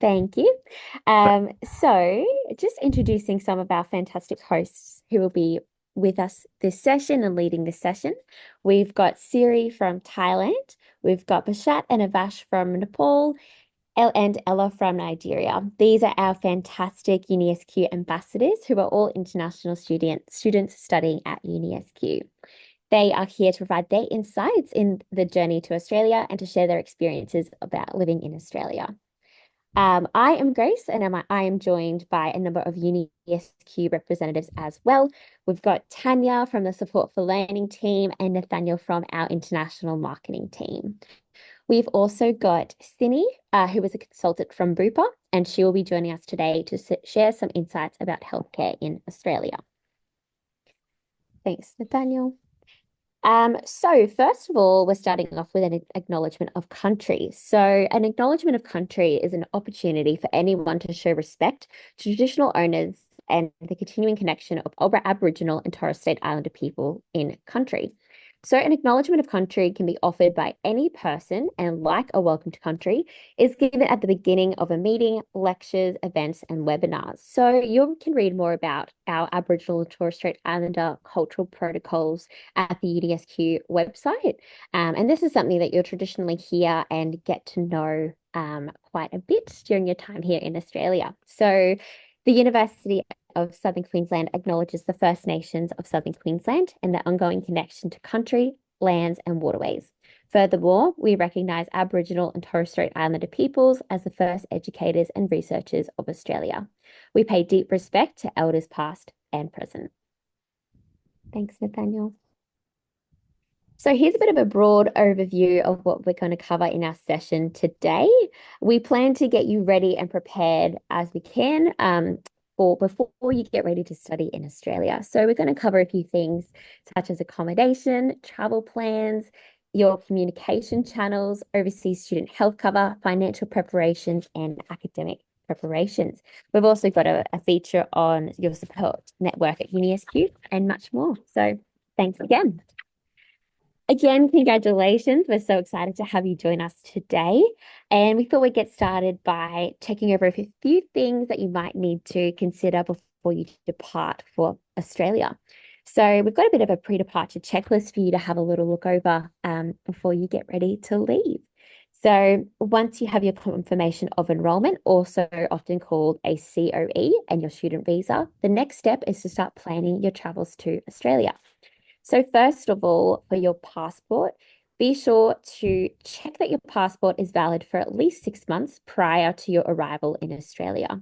Thank you. So just introducing some of our fantastic hosts who will be with us this session and leading this session. We've got Siri from Thailand. We've got Bashat and Avash from Nepal, and Ella from Nigeria. These are our fantastic UniSQ ambassadors who are all international students studying at UniSQ. They are here to provide their insights in the journey to Australia and to share their experiences about living in Australia. I am Grace, and I am joined by a number of UniSQ representatives as well. We've got Tanya from the Support for Learning team and Nathaniel from our international marketing team. We've also got Cindy, who is a consultant from Bupa, and she will be joining us today to share some insights about healthcare in Australia. Thanks, Nathaniel. So first of all, we're starting off with an acknowledgement of country. So an acknowledgement of country is an opportunity for anyone to show respect to traditional owners and the continuing connection of Aboriginal and Torres Strait Islander people in country. So an acknowledgement of country can be offered by any person, and like a welcome to country, is given at the beginning of a meeting, lectures, events, and webinars. So you can read more about our Aboriginal and Torres Strait Islander cultural protocols at the UniSQ website. And this is something that you'll traditionally hear and get to know quite a bit during your time here in Australia. So the University of Southern Queensland acknowledges the First Nations of Southern Queensland and their ongoing connection to country, lands, and waterways. Furthermore, we recognise Aboriginal and Torres Strait Islander peoples as the first educators and researchers of Australia. We pay deep respect to elders past and present. Thanks, Nathaniel. So here's a bit of a broad overview of what we're going to cover in our session today. We plan to get you ready and prepared as we can for before you get ready to study in Australia. So we're going to cover a few things such as accommodation, travel plans, your communication channels, overseas student health cover, financial preparations, and academic preparations. We've also got a feature on your support network at UniSQ and much more. So thanks again. Again, congratulations. We're so excited to have you join us today. And we thought we'd get started by checking over a few things that you might need to consider before you depart for Australia. So we've got a bit of a pre-departure checklist for you to have a little look over before you get ready to leave. So once you have your confirmation of enrollment, also often called a COE, and your student visa, the next step is to start planning your travels to Australia. So first of all, for your passport, be sure to check that your passport is valid for at least 6 months prior to your arrival in Australia.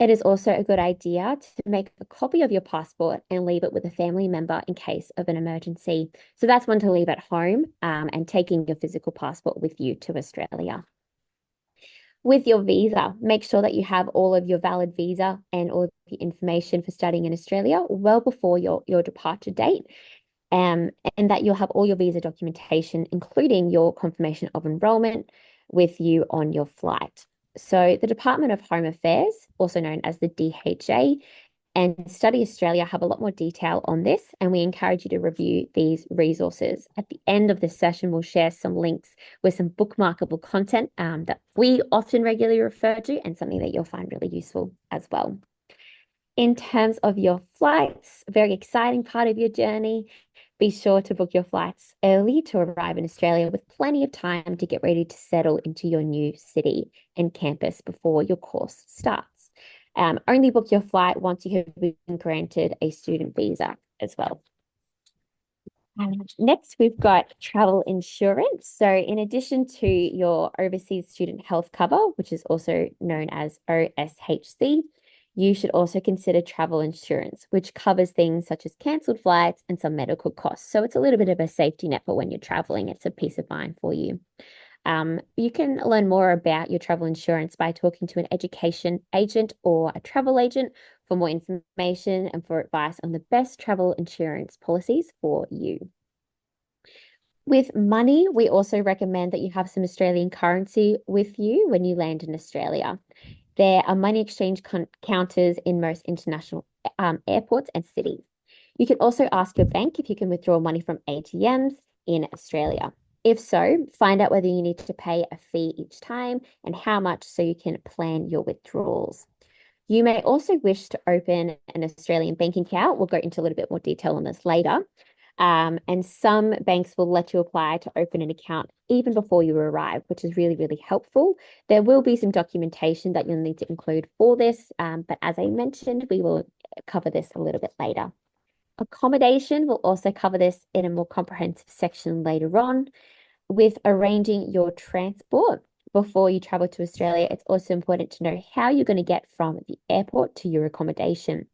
It is also a good idea to make a copy of your passport and leave it with a family member in case of an emergency. So that's one to leave at home and taking your physical passport with you to Australia. With your visa, make sure that you have all of your valid visa and all of the information for studying in Australia well before your departure date. And that you'll have all your visa documentation, including your confirmation of enrollment, with you on your flight. So the Department of Home Affairs, also known as the DHA, and Study Australia have a lot more detail on this, and we encourage you to review these resources. At the end of this session, we'll share some links with some bookmarkable content that we often regularly refer to, and something that you'll find really useful as well. In terms of your flights, a very exciting part of your journey, be sure to book your flights early to arrive in Australia with plenty of time to get ready to settle into your new city and campus before your course starts. Only book your flight once you have been granted a student visa as well. Next, we've got travel insurance. So in addition to your overseas student health cover, which is also known as OSHC, you should also consider travel insurance, which covers things such as cancelled flights and some medical costs. So it's a little bit of a safety net for when you're traveling. It's a peace of mind for you. You can learn more about your travel insurance by talking to an education agent or a travel agent for more information and for advice on the best travel insurance policies for you. With money, we also recommend that you have some Australian currency with you when you land in Australia. There are money exchange counters in most international airports and cities. You can also ask your bank if you can withdraw money from ATMs in Australia. If so, find out whether you need to pay a fee each time and how much so you can plan your withdrawals. You may also wish to open an Australian banking account. We'll go into a little bit more detail on this later. And some banks will let you apply to open an account even before you arrive, which is really, really helpful. There will be some documentation that you'll need to include for this, but as I mentioned, we will cover this a little bit later. Accommodation will also cover this in a more comprehensive section later on. With arranging your transport before you travel to Australia, it's also important to know how you're going to get from the airport to your accommodation.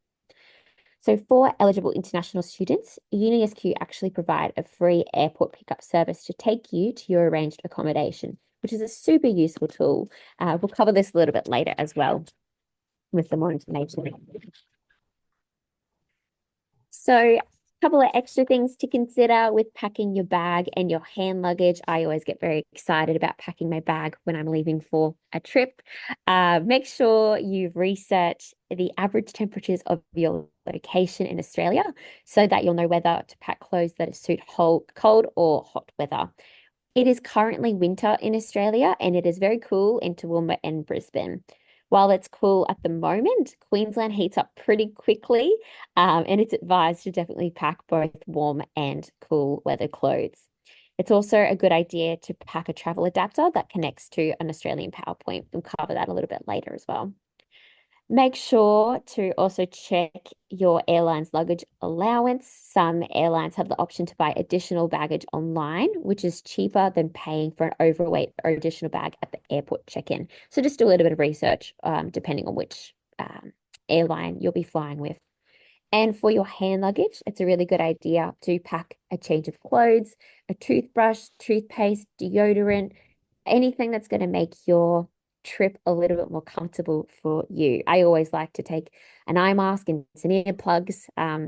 So for eligible international students, UniSQ actually provide a free airport pickup service to take you to your arranged accommodation, which is a super useful tool. We'll cover this a little bit later as well with some more information. So a couple of extra things to consider with packing your bag and your hand luggage. I always get very excited about packing my bag when I'm leaving for a trip. Make sure you've researched the average temperatures of your location in Australia so that you'll know whether to pack clothes that suit cold or hot weather. It is currently winter in Australia and it is very cool in Toowoomba and Brisbane. While it's cool at the moment, Queensland heats up pretty quickly, and it's advised to definitely pack both warm and cool weather clothes. It's also a good idea to pack a travel adapter that connects to an Australian power point. We'll cover that a little bit later as well. Make sure to also check your airline's luggage allowance. Some airlines have the option to buy additional baggage online, which is cheaper than paying for an overweight or additional bag at the airport check-in. So just do a little bit of research, depending on which airline you'll be flying with. And for your hand luggage, it's a really good idea to pack a change of clothes, a toothbrush, toothpaste, deodorant, anything that's going to make your trip a little bit more comfortable for you. I always like to take an eye mask and some earplugs,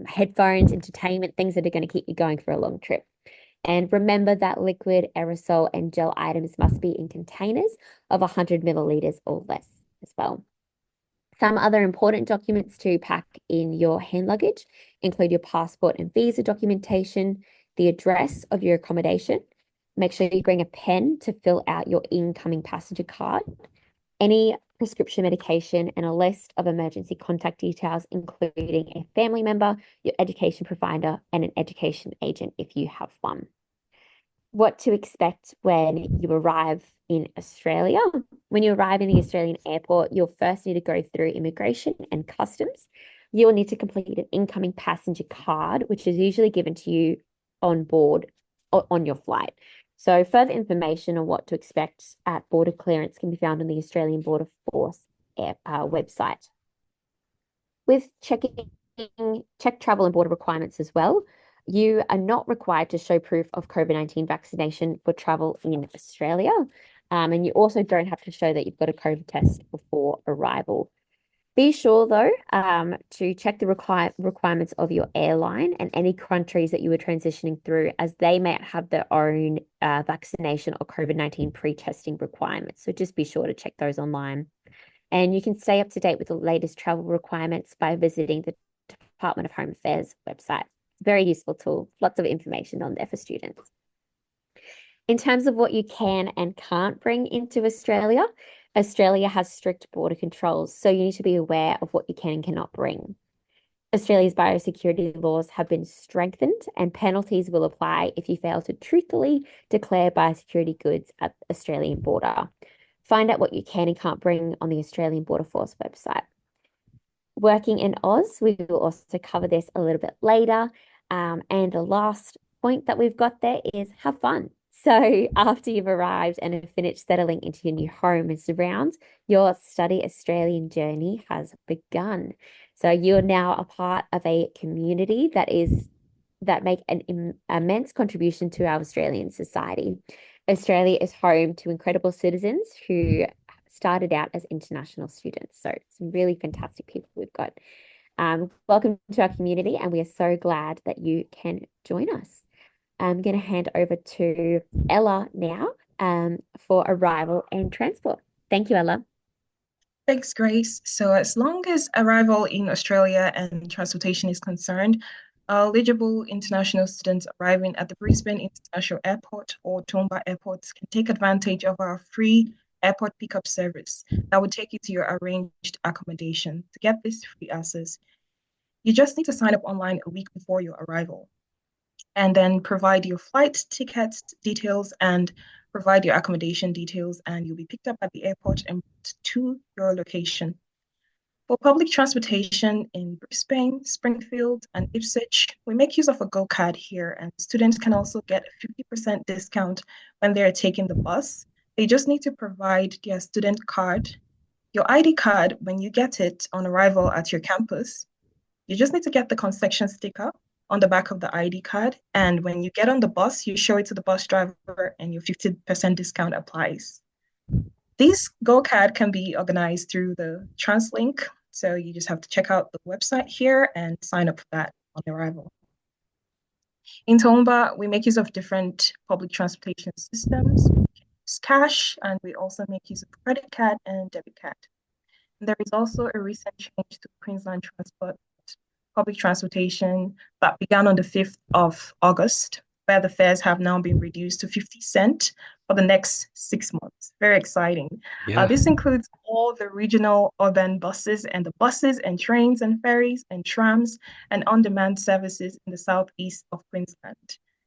headphones, entertainment, things that are going to keep you going for a long trip. And remember that liquid, aerosol, and gel items must be in containers of 100 milliliters or less as well. Some other important documents to pack in your hand luggage include your passport and visa documentation, the address of your accommodation. Make sure you bring a pen to fill out your incoming passenger card, any prescription medication, and a list of emergency contact details, including a family member, your education provider, and an education agent if you have one. What to expect when you arrive in Australia. When you arrive in the Australian airport, you'll first need to go through immigration and customs. You will need to complete an incoming passenger card, which is usually given to you on board on your flight. So further information on what to expect at border clearance can be found on the Australian Border Force website. With check travel and border requirements as well. You are not required to show proof of COVID-19 vaccination for travel in Australia. And you also don't have to show that you've got a COVID test before arrival. Be sure, though, to check the requirements of your airline and any countries that you are transitioning through, as they may have their own vaccination or COVID-19 pre-testing requirements. So just be sure to check those online. And you can stay up to date with the latest travel requirements by visiting the Department of Home Affairs website. Very useful tool. Lots of information on there for students. In terms of what you can and can't bring into Australia, Australia has strict border controls, so you need to be aware of what you can and cannot bring. Australia's biosecurity laws have been strengthened and penalties will apply if you fail to truthfully declare biosecurity goods at the Australian border. Find out what you can and can't bring on the Australian Border Force website. Working in Oz, we will also cover this a little bit later. And the last point that we've got there is have fun. So after you've arrived and have finished settling into your new home and surrounds, your Study Australian journey has begun. So you're now a part of a community that make an immense contribution to our Australian society. Australia is home to incredible citizens who started out as international students. So some really fantastic people we've got. Welcome to our community, and we are so glad that you can join us. I'm going to hand over to Ella now for arrival and transport. Thank you, Ella. Thanks, Grace. So, as long as arrival in Australia and transportation is concerned, Eligible international students arriving at the Brisbane International Airport or Tomba airports can take advantage of our free airport pickup service that will take you to your arranged accommodation. To get this free access, you just need to sign up online a week before your arrival and then provide your flight tickets details and provide your accommodation details, and you'll be picked up at the airport and brought to your location. For public transportation in Brisbane, Springfield, and Ipswich, we make use of a Go card here, and students can also get a 50% discount when they're taking the bus. They just need to provide their student card, your ID card when you get it on arrival at your campus. You just need to get the concession sticker on the back of the ID card. And when you get on the bus, you show it to the bus driver and your 50% discount applies. This Go card can be organized through the TransLink. So you just have to check out the website here and sign up for that on arrival. In Tomba, we make use of different public transportation systems. We can use cash, and we also make use of credit card and debit card. And there is also a recent change to Queensland Transport public transportation that began on the 5th of August, where the fares have now been reduced to 50 cents for the next 6 months. Very exciting. Yeah. This includes all the regional urban buses and the buses and trains and ferries and trams and on-demand services in the southeast of Queensland.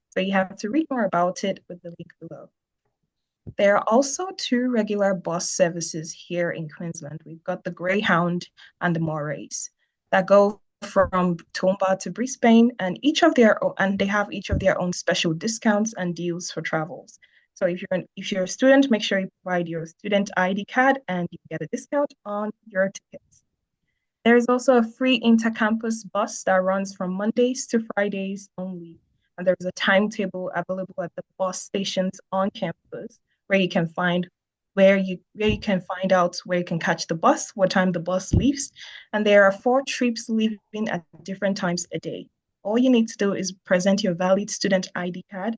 So you have to read more about it with the link below. There are also two regular bus services here in Queensland. We've got the Greyhound and the Morays that go from Tomba to Brisbane, and they have each of their own special discounts and deals for travels. So if you're a student, make sure you provide your student ID card and you get a discount on your tickets. There is also a free intercampus bus that runs from Mondays to Fridays only. And there's a timetable available at the bus stations on campus where you can find where you can find out where you can catch the bus, what time the bus leaves. And there are 4 trips leaving at different times a day. All you need to do is present your valid student ID card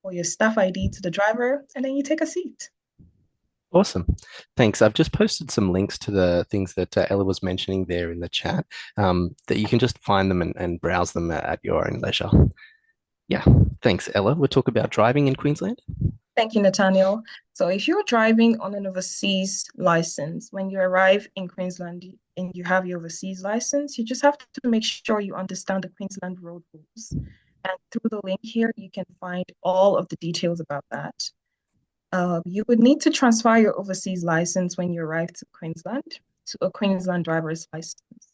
or your staff ID to the driver, and then you take a seat. Awesome. Thanks. I've just posted some links to the things that Ella was mentioning there in the chat, that you can just find them and browse them at your own leisure. Yeah. Thanks, Ella. We'll talk about driving in Queensland. Thank you, Nathaniel. So if you're driving on an overseas license, when you arrive in Queensland and you have your overseas license, you just have to make sure you understand the Queensland road rules. And through the link here, you can find all of the details about that. You would need to transfer your overseas license when you arrive to Queensland to a Queensland driver's license.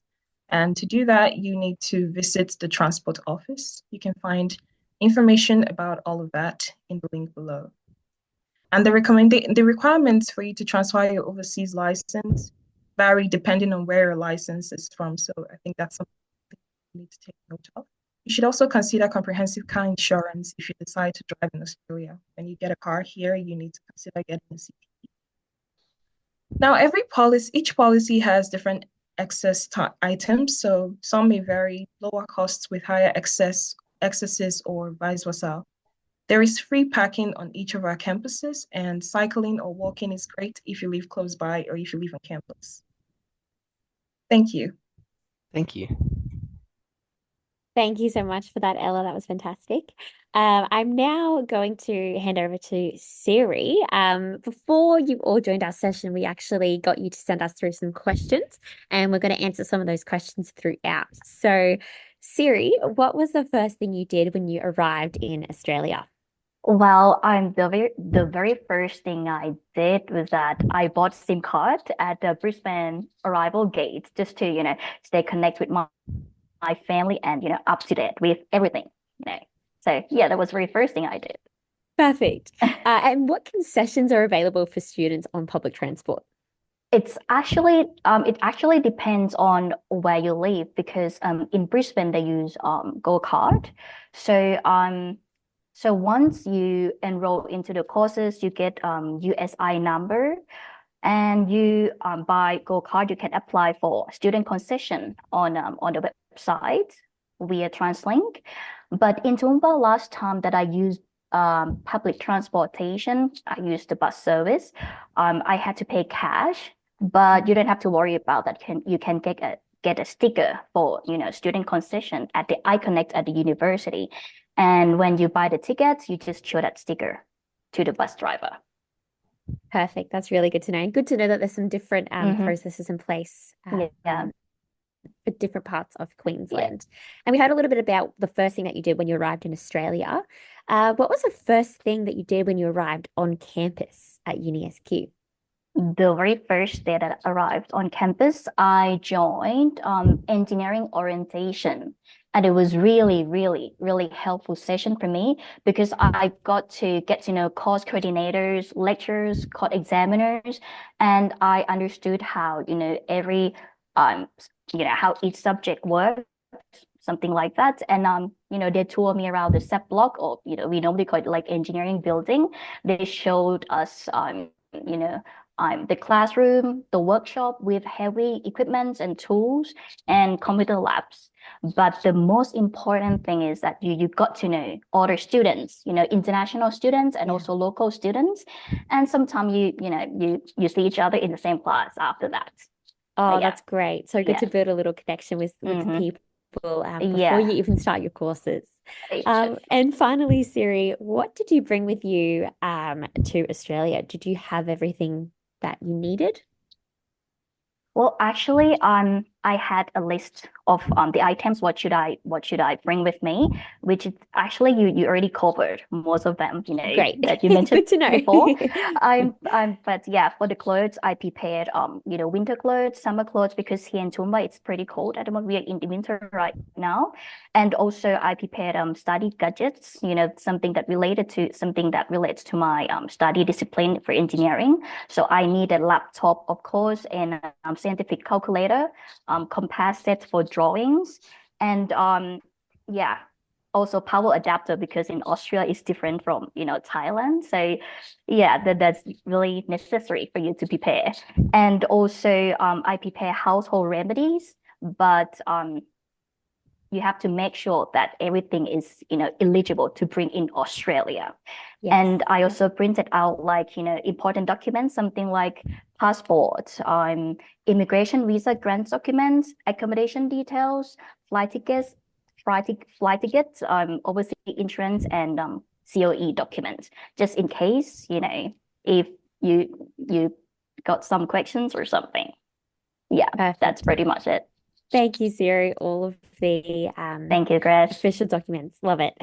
And to do that, you need to visit the transport office. You can find information about all of that in the link below. And the requirements for you to transfer your overseas license vary depending on where your license is from. So I think that's something you need to take note of. You should also consider comprehensive car insurance if you decide to drive in Australia. When you get a car here, you need to consider getting a CPC. Now, each policy has different excess items. So some may vary, lower costs with higher excesses or vice versa. There is free parking on each of our campuses, and cycling or walking is great if you live close by or if you live on campus. Thank you. Thank you. Thank you so much for that, Ella. That was fantastic. I'm now going to hand over to Siri. Before you all joined our session, we actually got you to send us through some questions, and we're going to answer some of those questions throughout. So, Siri, what was the first thing you did when you arrived in Australia? Well, the very first thing I did was that I bought SIM card at the Brisbane arrival gate just to, stay connected with my family and, up to date with everything. So yeah, that was the very first thing I did. Perfect. And what concessions are available for students on public transport? It actually depends on where you live because in Brisbane they use Go card. So once you enroll into the courses, you get USI number, and you by Go card you can apply for student concession on the website via TransLink. But in Toowoomba, last time that I used public transportation, I used the bus service. I had to pay cash, but you don't have to worry about that. You can get a sticker for, student concession at the iConnect at the university. And when you buy the tickets, you just show that sticker to the bus driver. Perfect. That's really good to know. And good to know that there's some different processes in place for different parts of Queensland. Yeah. And we heard a little bit about the first thing that you did when you arrived in Australia. What was the first thing that you did when you arrived on campus at UniSQ? The very first day that I arrived on campus, I joined engineering orientation. And it was really, really, really helpful session for me because I got to get to know course coordinators, lecturers, course examiners, and I understood how, every, how each subject works, something like that. And, they toured me around the set block, or, we normally call it like engineering building. They showed us, the classroom, the workshop with heavy equipment and tools, and computer labs. But the most important thing is that you got to know other students, international students and also local students. And sometimes you see each other in the same class after that. Oh, that's great. So good to build a little connection with the people before you even start your courses. And finally, Siri, what did you bring with you to Australia? Did you have everything that you needed? Well, actually, I had a list of the items. What should I bring with me? Which is actually you already covered most of them. Great. That you mentioned Good to know. before. But yeah, for the clothes, I prepared winter clothes, summer clothes, because here in Tumba it's pretty cold at the moment. We are in the winter right now, and also I prepared study gadgets. Something that relates to my study discipline for engineering. So I need a laptop, of course, and scientific calculator, compass set for drawings, and also power adapter, because in Australia it's different from Thailand. So yeah, that's really necessary for you to prepare. And also I prepare household remedies, but you have to make sure that everything is eligible to bring in Australia. Yes. And I also printed out important documents, something like passport, immigration visa grant documents, accommodation details, flight tickets, overseas insurance, and COE documents, just in case if you got some questions or something. Yeah, perfect. That's pretty much it. Thank you, Siri. All of the thank you, Grace. Official documents. Love it.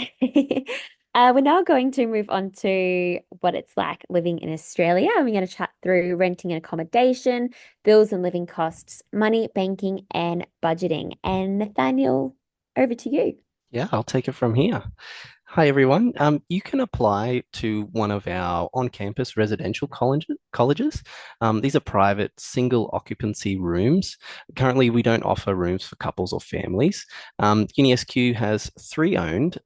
We're now going to move on to what it's like living in Australia. And we're going to chat through renting and accommodation, bills and living costs, money, banking, and budgeting. And Nathaniel, over to you. Yeah, I'll take it from here. Hi, everyone. You can apply to one of our on-campus residential colleges. These are private single occupancy rooms. Currently, we don't offer rooms for couples or families. UniSQ has 3 owned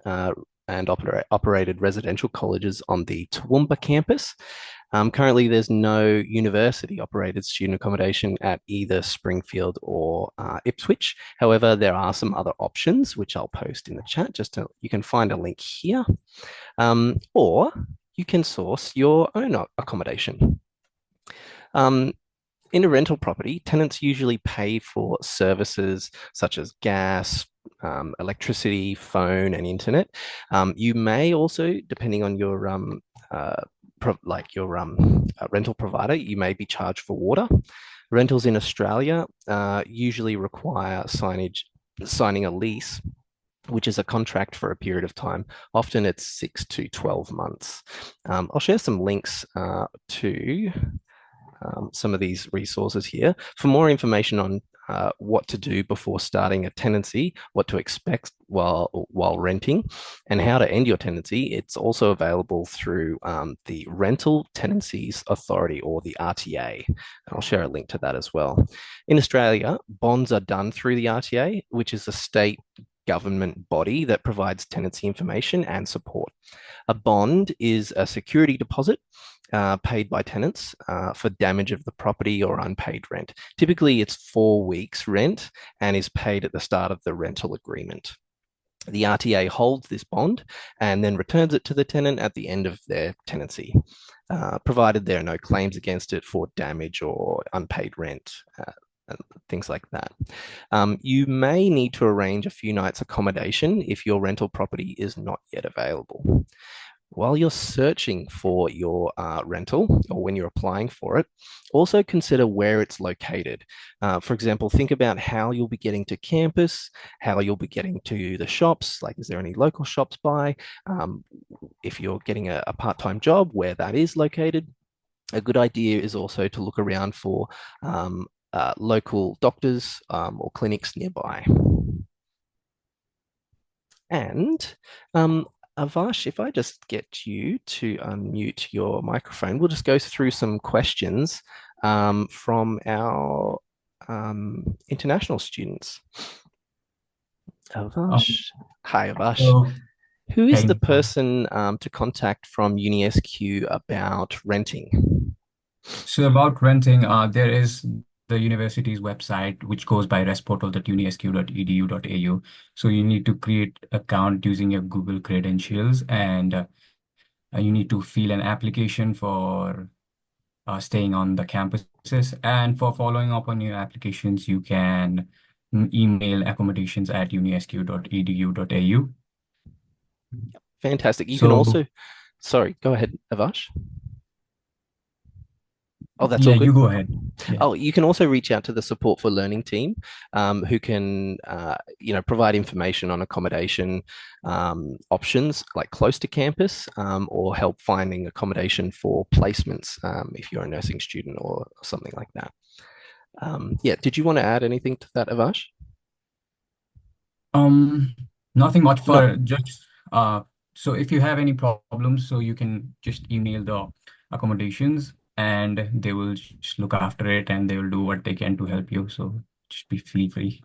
and operated residential colleges on the Toowoomba campus. Currently, there's no university-operated student accommodation at either Springfield or Ipswich. However, there are some other options, which I'll post in the chat. You can find a link here, or you can source your own accommodation. In a rental property, tenants usually pay for services such as gas, electricity, phone, and internet. You may also, depending on your rental provider, you may be charged for water. Rentals in Australia usually require signing a lease, which is a contract for a period of time. Often it's 6 to 12 months. I'll share some links to some of these resources here. For more information on what to do before starting a tenancy, what to expect while renting, and how to end your tenancy, it's also available through the Rental Tenancies Authority, or the RTA. And I'll share a link to that as well. In Australia, bonds are done through the RTA, which is a state government body that provides tenancy information and support. A bond is a security deposit paid by tenants for damage of the property or unpaid rent. Typically, it's 4 weeks rent and is paid at the start of the rental agreement. The RTA holds this bond and then returns it to the tenant at the end of their tenancy, provided there are no claims against it for damage or unpaid rent. things like that. You may need to arrange a few nights accommodation if your rental property is not yet available. While you're searching for your rental or when you're applying for it, also consider where it's located. For example, think about how you'll be getting to campus, how you'll be getting to the shops, like is there any local shops by? If you're getting a part-time job, where that is located. A good idea is also to look around for local doctors or clinics nearby. And Avash, if I just get you to unmute your microphone, we'll just go through some questions from our international students. Avash. Hi, Avash. So, Who is the hey, person to contact from UniSQ about renting? so about renting, there is the university's website, which goes by resportal.unisq.edu.au. So you need to create account using your Google credentials, and you need to fill an application for staying on the campuses. And for following up on your applications, you can email accommodations@unisq.edu.au. Fantastic. You can So also, sorry, go ahead, Avash. Oh, that's yeah, all good. you go ahead. Yeah. Oh, you can also reach out to the Support for Learning team, who can, provide information on accommodation options like close to campus, or help finding accommodation for placements if you're a nursing student or something like that. Yeah, did you want to add anything to that, Avash? Nothing much No, for just so if you have any problems, so you can just email the accommodations and they will just look after it and they will do what they can to help you. So just feel free.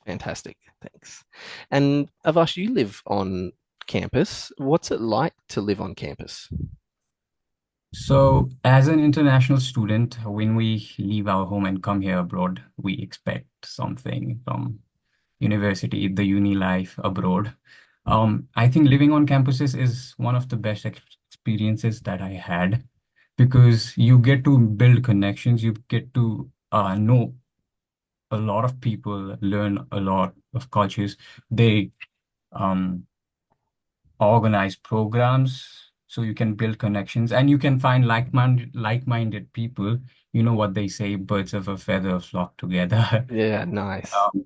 fantastic. Thanks. And Avash, you live on campus. What's it like to live on campus? So as an international student, when we leave our home and come here abroad, we expect something from university, the uni life abroad. I think living on campuses is one of the best experiences that I had because you get to build connections, you get to know a lot of people, learn a lot of cultures. They um, organize programs so you can build connections and you can find like-minded people. You know what they say, birds of a feather flock together. Yeah, nice. Um,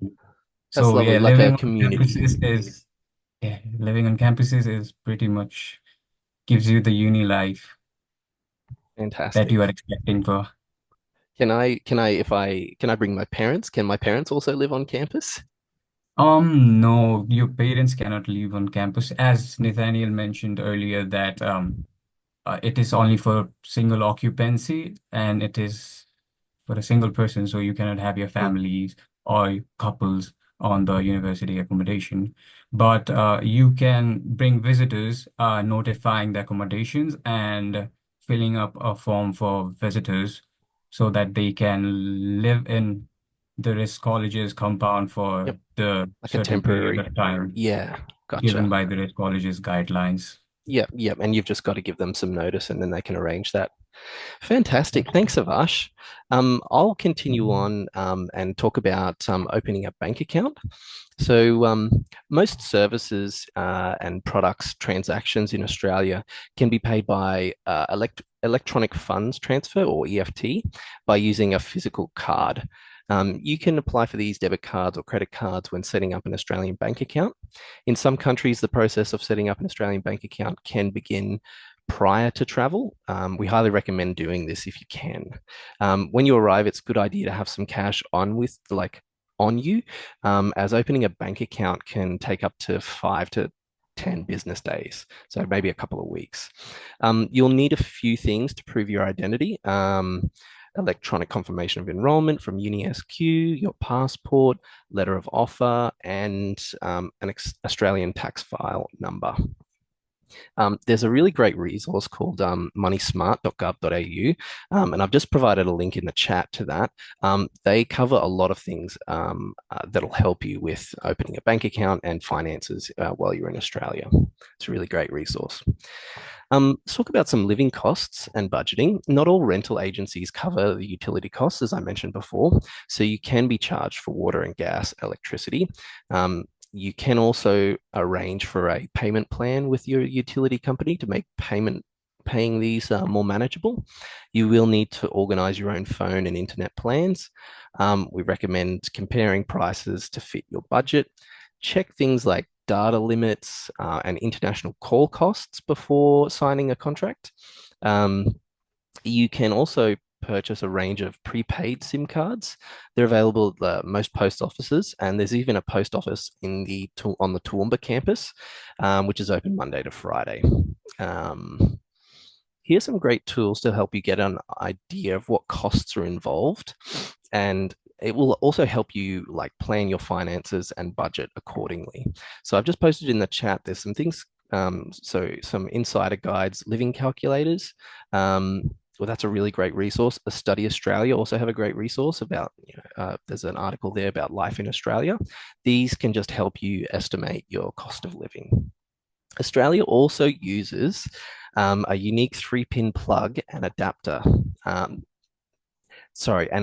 That's so lovely, yeah, like a community. living on campuses is pretty much gives you the uni life that you are Fantastic. expecting for. Can I bring my parents? Can my parents also live on campus? No, your parents cannot live on campus. As Nathaniel mentioned earlier, that it is only for single occupancy and it is for a single person, so you cannot have your Mm, families or couples on the university accommodation. But you can bring visitors, notifying the accommodations and filling up a form for visitors so that they can live in the risk college's compound for yep, the like a certain period temporary. of time Yeah, given gotcha. by the risk college's guidelines. Yep, yep. And you've just got to give them some notice and then they can arrange that. Fantastic. Thanks, Avash. I'll continue on and talk about opening a bank account. So, most services and products transactions in Australia can be paid by electronic funds transfer or EFT by using a physical card. You can apply for these debit cards or credit cards when setting up an Australian bank account. In some countries, the process of setting up an Australian bank account can begin prior to travel. We highly recommend doing this if you can. When you arrive, it's a good idea to have some cash on you, as opening a bank account can take up to 5 to 10 business days, so maybe a couple of weeks. You'll need a few things to prove your identity. Electronic confirmation of enrollment from UniSQ, your passport, letter of offer, and an Australian tax file number. There's a really great resource called moneysmart.gov.au, and I've just provided a link in the chat to that. They cover a lot of things that'll help you with opening a bank account and finances while you're in Australia. It's a really great resource. Let's talk about some living costs and budgeting. Not all rental agencies cover the utility costs, as I mentioned before, so you can be charged for water and gas, electricity. You can also arrange for a payment plan with your utility company to make paying these more manageable. You will need to organize your own phone and internet plans. We recommend comparing prices to fit your budget. Check things like data limits and international call costs before signing a contract. You can also purchase a range of prepaid SIM cards. They're available at most post offices, and there's even a post office on the Toowoomba campus, which is open Monday to Friday. Here's some great tools to help you get an idea of what costs are involved, and it will also help you like plan your finances and budget accordingly. So I've just posted in the chat, there's some things, so some insider guides, living calculators. Well, that's a really great resource. A Study Australia also have a great resource about, there's an article there about life in Australia. These can just help you estimate your cost of living. Australia also uses a unique 3-pin plug and adapter. And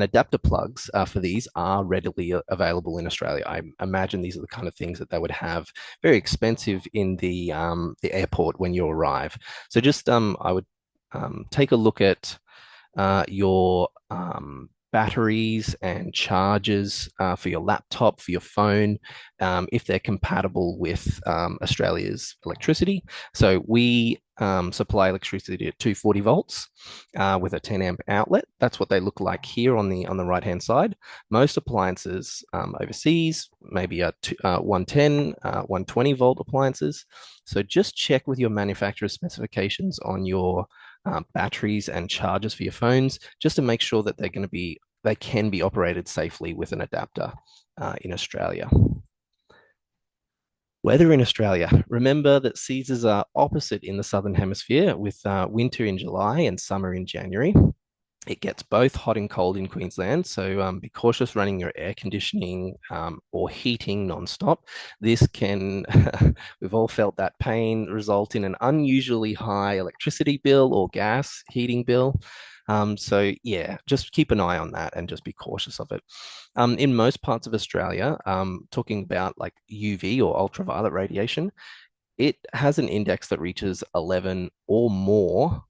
adapter plugs for these are readily available in Australia. I imagine these are the kind of things that they would have very expensive in the airport when you arrive. So just I would take a look at your batteries and chargers for your laptop, for your phone, if they're compatible with Australia's electricity. So we supply electricity at 240 volts with a 10 amp outlet. That's what they look like here on the right hand side. Most appliances overseas maybe are 110, 120 volt appliances. So just check with your manufacturer specifications on your batteries and chargers for your phones, just to make sure that they can be operated safely with an adapter in Australia. Weather in Australia. Remember that seasons are opposite in the Southern Hemisphere, with winter in July and summer in January. It gets both hot and cold in Queensland, so be cautious running your air conditioning or heating non-stop. This can, we've all felt that pain, result in an unusually high electricity bill or gas heating bill. So yeah, just keep an eye on that and just be cautious of it. In most parts of Australia, talking about like UV or ultraviolet radiation, it has an index that reaches 11 or more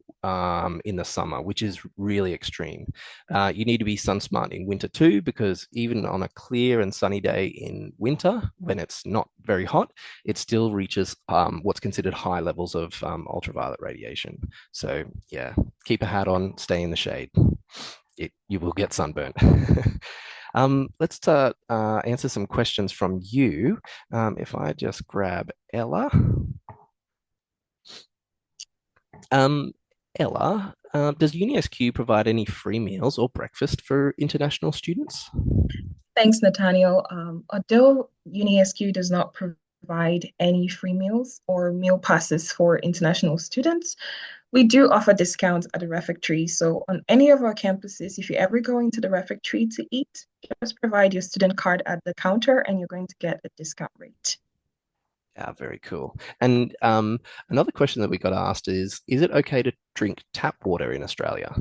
in the summer, which is really extreme. You need to be sun smart in winter too, because even on a clear and sunny day in winter, when it's not very hot, it still reaches what's considered high levels of ultraviolet radiation. So yeah, keep a hat on, stay in the shade. You will get sunburnt. Let's answer some questions from you. If I just grab Ella. Ella, does UniSQ provide any free meals or breakfast for international students? Thanks, Nathaniel. Although UniSQ does not provide any free meals or meal passes for international students, we do offer discounts at the refectory. So on any of our campuses, if you ever go into the refectory to eat, just provide your student card at the counter and you're going to get a discount rate. Yeah, very cool. And another question that we got asked is it okay to drink tap water in Australia?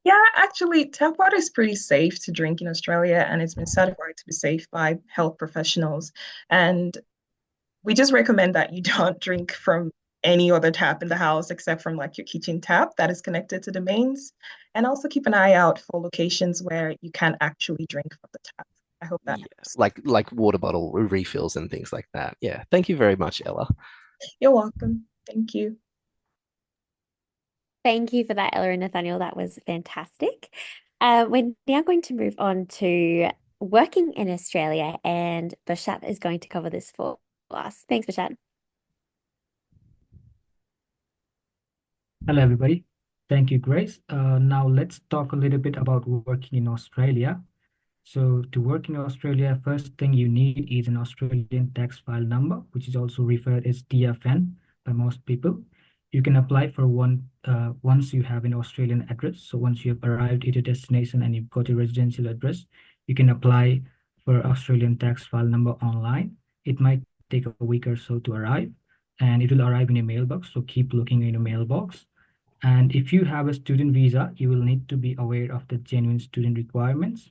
Yeah, actually, tap water is pretty safe to drink in Australia, and it's been certified to be safe by health professionals. And we just recommend that you don't drink from any other tap in the house except from like your kitchen tap that is connected to the mains. And also keep an eye out for locations where you can actually drink from the tap. I hope that helps. Like water bottle refills and things like that. Yeah. Thank you very much, Ella. You're welcome. Thank you. Thank you for that, Ella and Nathaniel. That was fantastic. We're now going to move on to working in Australia, and Bashat is going to cover this for us. Thanks, Bashat. Hello, everybody. Thank you, Grace. Now let's talk a little bit about working in Australia. So to work in Australia, first thing you need is an Australian tax file number, which is also referred as TFN, by most people. You can apply for one once you have an Australian address. So once you have arrived at your destination and you've got a residential address, you can apply for Australian tax file number online. It might take a week or so to arrive, and it will arrive in your mailbox. So keep looking in your mailbox. And if you have a student visa, you will need to be aware of the genuine student requirements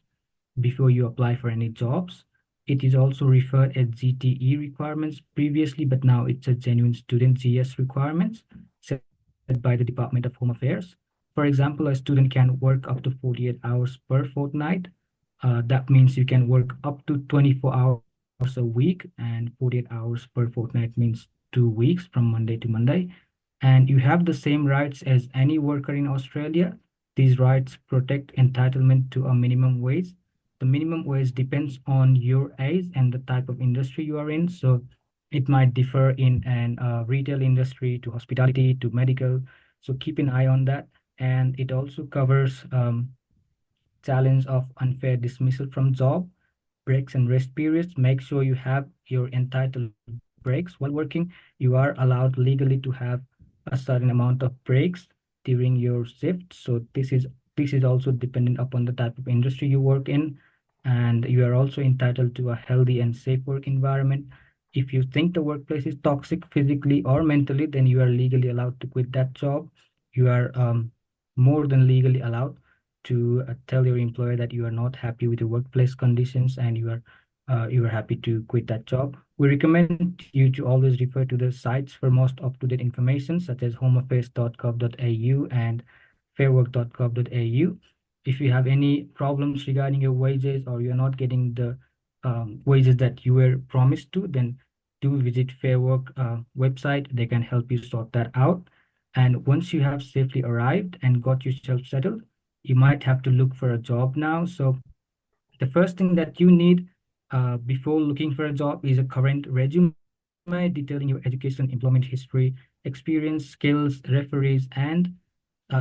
before you apply for any jobs. It is also referred as GTE requirements previously, but now it's a genuine student GS requirements set by the Department of Home Affairs. For example, a student can work up to 48 hours per fortnight. That means you can work up to 24 hours a week, and 48 hours per fortnight means 2 weeks from Monday to Monday. And you have the same rights as any worker in Australia. These rights protect entitlement to a minimum wage. The minimum wage depends on your age and the type of industry you are in. So it might differ in an retail industry to hospitality to medical. So keep an eye on that. And it also covers challenge of unfair dismissal from job, breaks and rest periods. Make sure you have your entitled breaks while working. You are allowed legally to have a certain amount of breaks during your shift. So this is also dependent upon the type of industry you work in, and you are also entitled to a healthy and safe work environment. If you think the workplace is toxic physically or mentally, then you are legally allowed to quit that job. You are more than legally allowed to tell your employer that you are not happy with the workplace conditions and you are happy to quit that job. We recommend you to always refer to the sites for most up-to-date information, such as homeaffairs.gov.au and fairwork.gov.au. If you have any problems regarding your wages or you're not getting the wages that you were promised to, then do visit Fair Work website. They can help you sort that out. And once you have safely arrived and got yourself settled, you might have to look for a job now. So the first thing that you need before looking for a job is a current resume detailing your education, employment history, experience, skills, referees, and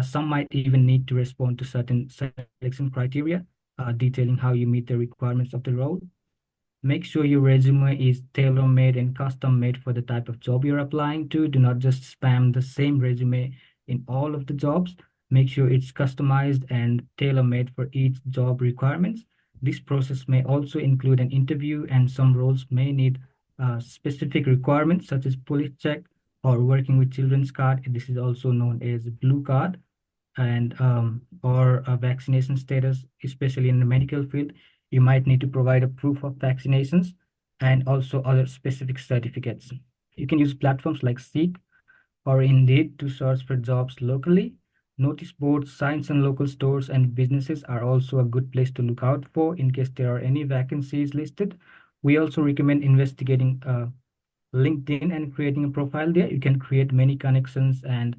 some might even need to respond to certain selection criteria, detailing how you meet the requirements of the role. Make sure your resume is tailor-made and custom-made for the type of job you're applying to. Do not just spam the same resume in all of the jobs. Make sure it's customized and tailor-made for each job requirements. This process may also include an interview, and some roles may need specific requirements such as police check or working with children's card. This is also known as blue card, and or a vaccination status, especially in the medical field. You might need to provide a proof of vaccinations and also other specific certificates. You can use platforms like Seek or Indeed to search for jobs locally. Notice boards, signs in local stores and businesses are also a good place to look out for in case there are any vacancies listed. We also recommend investigating LinkedIn and creating a profile there. You can create many connections and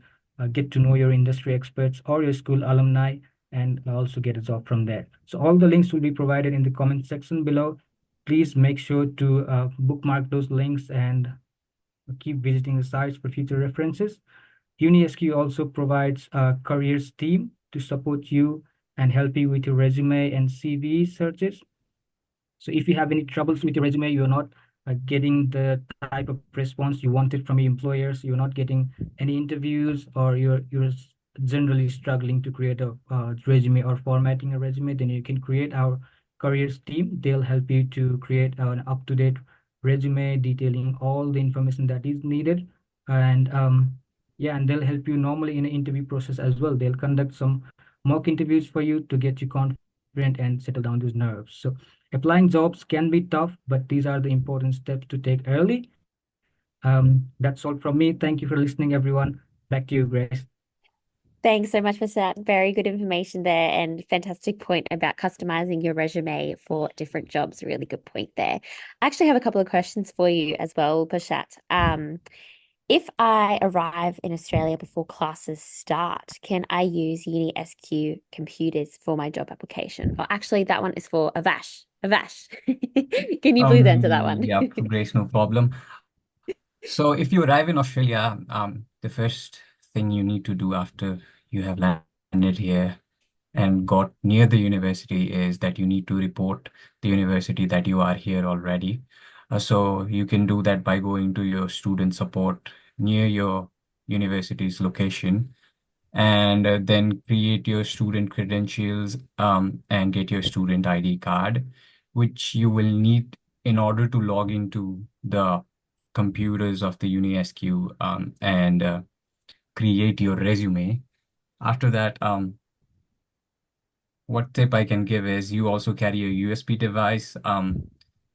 get to know your industry experts or your school alumni and also get a job from there. So all the links will be provided in the comment section below. Please make sure to bookmark those links and keep visiting the sites for future references. UniSQ also provides a careers team to support you and help you with your resume and CV searches. So if you have any troubles with your resume, you're not getting the type of response you wanted from your employers, you're not getting any interviews, or you're generally struggling to create a resume or formatting a resume, then you can create our careers team. They'll help you to create an up-to-date resume detailing all the information that is needed. And yeah, and they'll help you normally in an interview process as well. They'll conduct some mock interviews for you to get you confident and settle down those nerves. So applying jobs can be tough, but these are the important steps to take early. That's all from me. Thank you for listening, everyone. Back to you, Grace. Thanks so much for that. Very good information there and fantastic point about customizing your resume for different jobs. Really good point there. I actually have a couple of questions for you as well, Pashat. If I arrive in Australia before classes start, can I use UniSQ computers for my job application? Or actually, that one is for Avash. Avash. Can you please answer that one? Yeah, Grace, no problem. So if you arrive in Australia, the first thing you need to do after you have landed here and got near the university is that you need to report the university that you are here already. So you can do that by going to your student support near your university's location, and then create your student credentials and get your student ID card, which you will need in order to log into the computers of the UniSQ and create your resume. After that, what tip I can give is you also carry a USB device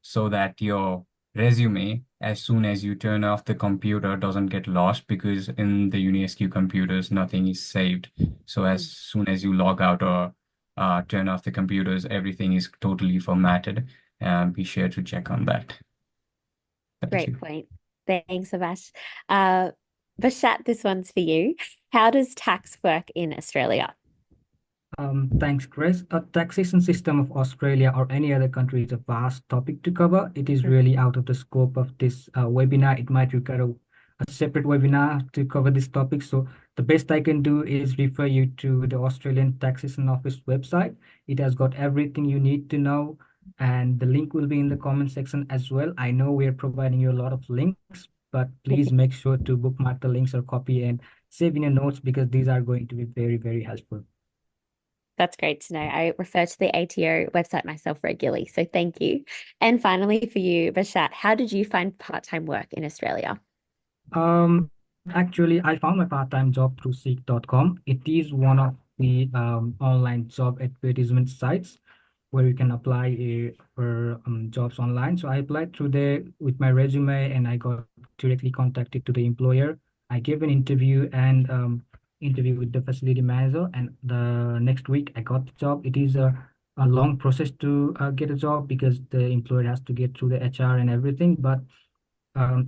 so that your resume, as soon as you turn off the computer, doesn't get lost, because in the UniSQ computers, nothing is saved. So as soon as you log out or turn off the computers, everything is totally formatted. Be sure to check on that. Thank you. Great point. Thanks, Avash. Bashat, this one's for you. How does tax work in Australia? Thanks, Chris. A taxation system of Australia or any other country is a vast topic to cover. It is really out of the scope of this webinar. It might require a separate webinar to cover this topic. So the best I can do is refer you to the Australian Taxation Office website. It has got everything you need to know, and the link will be in the comment section as well. I know we're providing you a lot of links, but please make sure to bookmark the links or copy and save in your notes, because these are going to be very, very helpful. That's great to know. I refer to the ATO website myself regularly, so thank you. And finally, for you, Bashat, how did you find part-time work in Australia? Actually, I found my part-time job through seek.com. It is one of the online job advertisement sites where you can apply for jobs online. So I applied through there with my resume, and I got directly contacted to the employer. I gave an interview and interview with the facility manager, and the next week I got the job. It is a long process to get a job, because the employer has to get through the HR and everything, but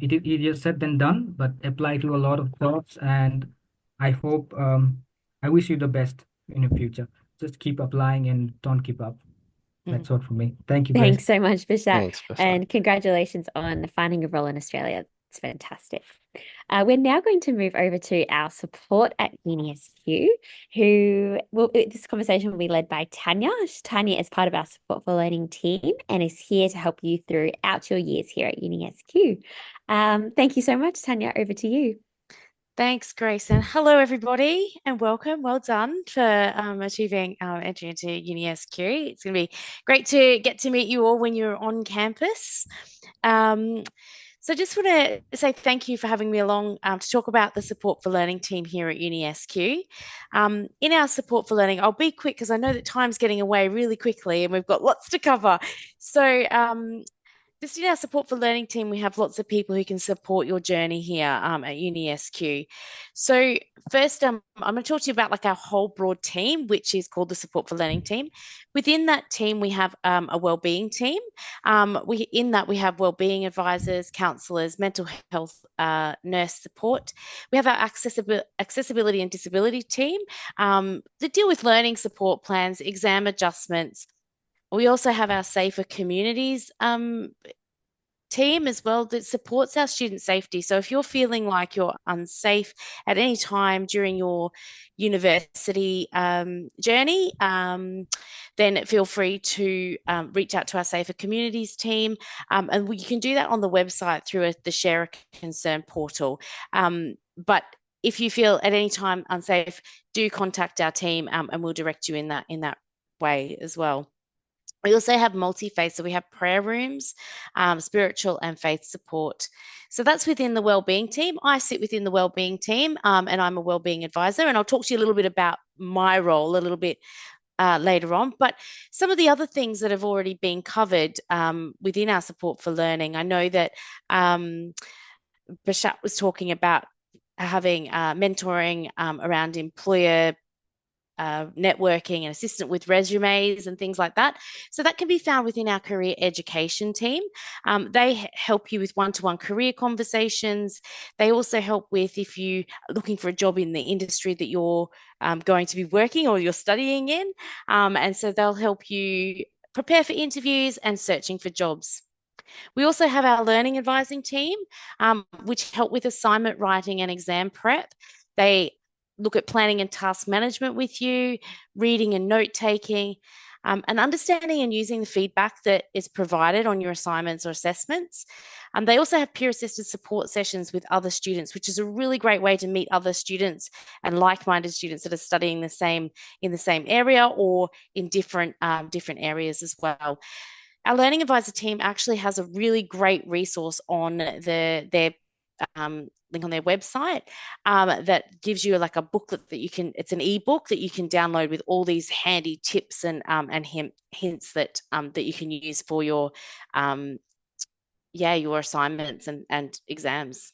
it is easier said than done, but apply to a lot of jobs, and I hope I wish you the best in the future. Just keep applying and don't give up. That's all from me. Thank you, Grace. Thanks so much, Bashat, Thanks, Bashat. and congratulations on finding a role in Australia. It's fantastic. We're now going to move over to our support at UniSQ, this conversation will be led by Tanya. Tanya is part of our Support for Learning team and is here to help you throughout your years here at UniSQ. Thank you so much, Tanya. Over to you. Thanks, Grace, and hello, everybody, and welcome. Well done for achieving entry into UniSQ. It's going to be great to get to meet you all when you're on campus. So just want to say thank you for having me along to talk about the Support for Learning team here at UniSQ. In our Support for Learning, I'll be quick because I know that time's getting away really quickly and we've got lots to cover. So just in our Support for Learning team, we have lots of people who can support your journey here at UniSQ. So first, I'm going to talk to you about like our whole broad team, which is called the Support for Learning team. Within that team, we have a wellbeing team. In that, we have wellbeing advisors, counsellors, mental health, nurse support. We have our accessibility and disability team that deal with learning support plans, exam adjustments. We also have our Safer Communities team as well that supports our student safety. So if you're feeling like you're unsafe at any time during your university journey, then feel free to reach out to our Safer Communities team. And you can do that on the website through the Share a Concern portal. But if you feel at any time unsafe, do contact our team and we'll direct you in that way as well. We also have multi-faith, so we have prayer rooms, spiritual and faith support. So that's within the wellbeing team. I sit within the wellbeing team and I'm a wellbeing advisor, and I'll talk to you a little bit about my role a little bit later on. But some of the other things that have already been covered within our Support for Learning, I know that Bashat was talking about having mentoring around employer networking and assistant with resumes and things like that. So that can be found within our career education team. They help you with one-to-one career conversations. They also help with if you are looking for a job in the industry that you're going to be working or you're studying in. And so they'll help you prepare for interviews and searching for jobs. We also have our learning advising team, which help with assignment writing and exam prep. They look at planning and task management with you, reading and note taking. and understanding and using the feedback that is provided on your assignments or assessments. They also have peer-assisted support sessions with other students, which is a really great way to meet other students and like-minded students that are studying in the same area or in different areas as well. Our learning advisor team actually has a really great resource on their link on their website that gives you like a booklet that it's an ebook that you can download with all these handy tips and hints that you can use for your assignments and exams.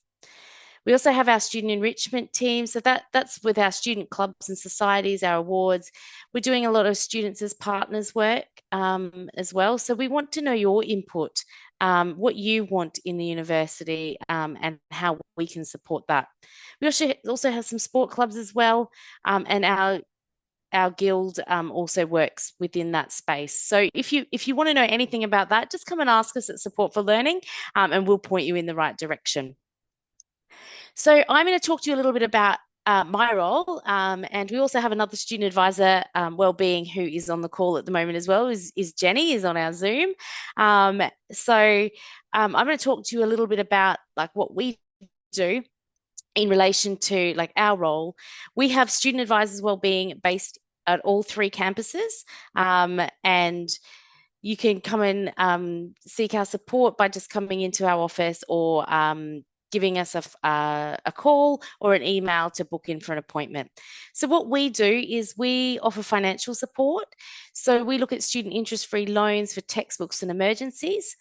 We also have our student enrichment team. So that's with our student clubs and societies, our awards. We're doing a lot of students as partners work as well. So we want to know your input, what you want in the university, and how we can support that. We also have some sport clubs as well, and our guild also works within that space. So if you want to know anything about that, just come and ask us at Support for Learning, and we'll point you in the right direction. So I'm going to talk to you a little bit about my role, and we also have another student advisor, wellbeing, who is on the call at the moment as well. Is Jenny is on our Zoom. So I'm going to talk to you a little bit about like what we do in relation to like our role. We have student advisors wellbeing based at all 3 campuses, and you can come and seek our support by just coming into our office or giving us a call or an email to book in for an appointment. So what we do is we offer financial support. So we look at student interest-free loans for textbooks and emergencies.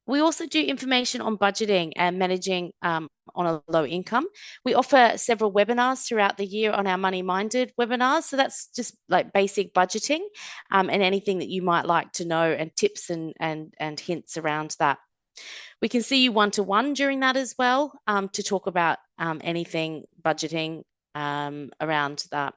We also do information on budgeting and managing on a low income. We offer several webinars throughout the year on our Money Minded webinars. So that's just like basic budgeting and anything that you might like to know, and tips and hints around that. We can see you one-to-one during that as well, to talk about anything budgeting around that.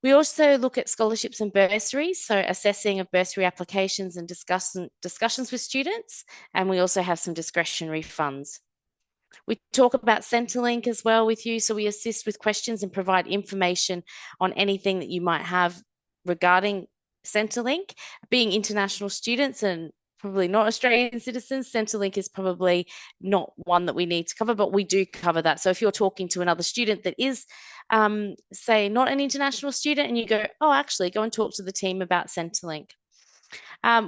We also look at scholarships and bursaries, so assessing of bursary applications and discussions with students, and we also have some discretionary funds. We talk about Centrelink as well with you, so we assist with questions and provide information on anything that you might have regarding Centrelink. Being international students and probably not Australian citizens, Centrelink is probably not one that we need to cover, but we do cover that. So if you're talking to another student that is, say, not an international student, and you go, oh, actually, go and talk to the team about Centrelink.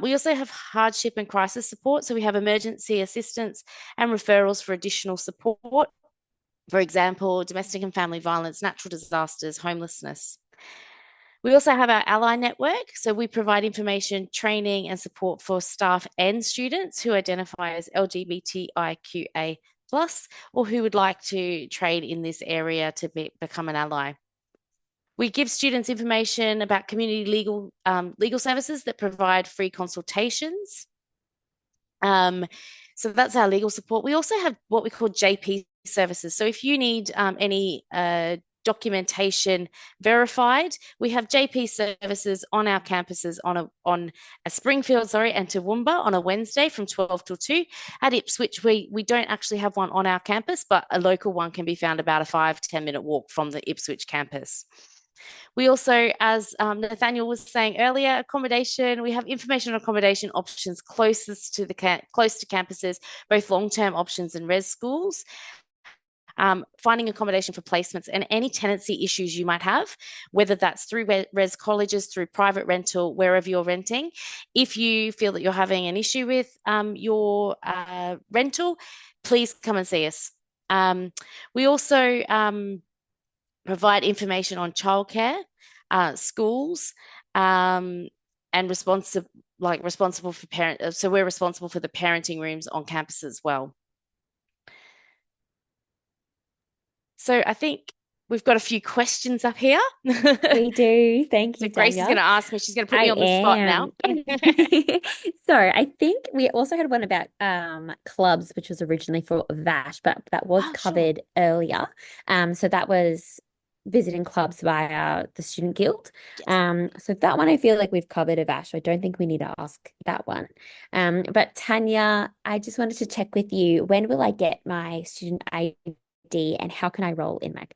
We also have hardship and crisis support. So we have emergency assistance and referrals for additional support. For example, domestic and family violence, natural disasters, homelessness. We also have our ally network. So we provide information, training and support for staff and students who identify as LGBTIQA+, or who would like to trade in this area to become an ally. We give students information about community legal services that provide free consultations. So that's our legal support. We also have what we call JP services. So if you need any documentation verified, we have JP services on our campuses on a Springfield, and Toowoomba on a Wednesday from 12 till 2. At Ipswich, we don't actually have one on our campus, but a local one can be found about a 5-10 minute walk from the Ipswich campus. We also, as Nathaniel was saying earlier, accommodation. We have information on accommodation options close to campuses, both long-term options and res schools. Finding accommodation for placements and any tenancy issues you might have, whether that's through res colleges, through private rental, wherever you're renting. If you feel that you're having an issue with your rental, please come and see us. We also provide information on childcare, schools, and responsible for parents. So we're responsible for the parenting rooms on campus as well. So I think we've got a few questions up here. We do. Thank you, So Grace is going to ask me. She's going to put me on the spot now. So I think we also had one about clubs, which was originally for VASH, but that was covered earlier. So that was visiting clubs via the Student Guild. So that one I feel like we've covered of Ash. So I don't think we need to ask that one. But Tanya, I just wanted to check with you, when will I get my student ID and how can I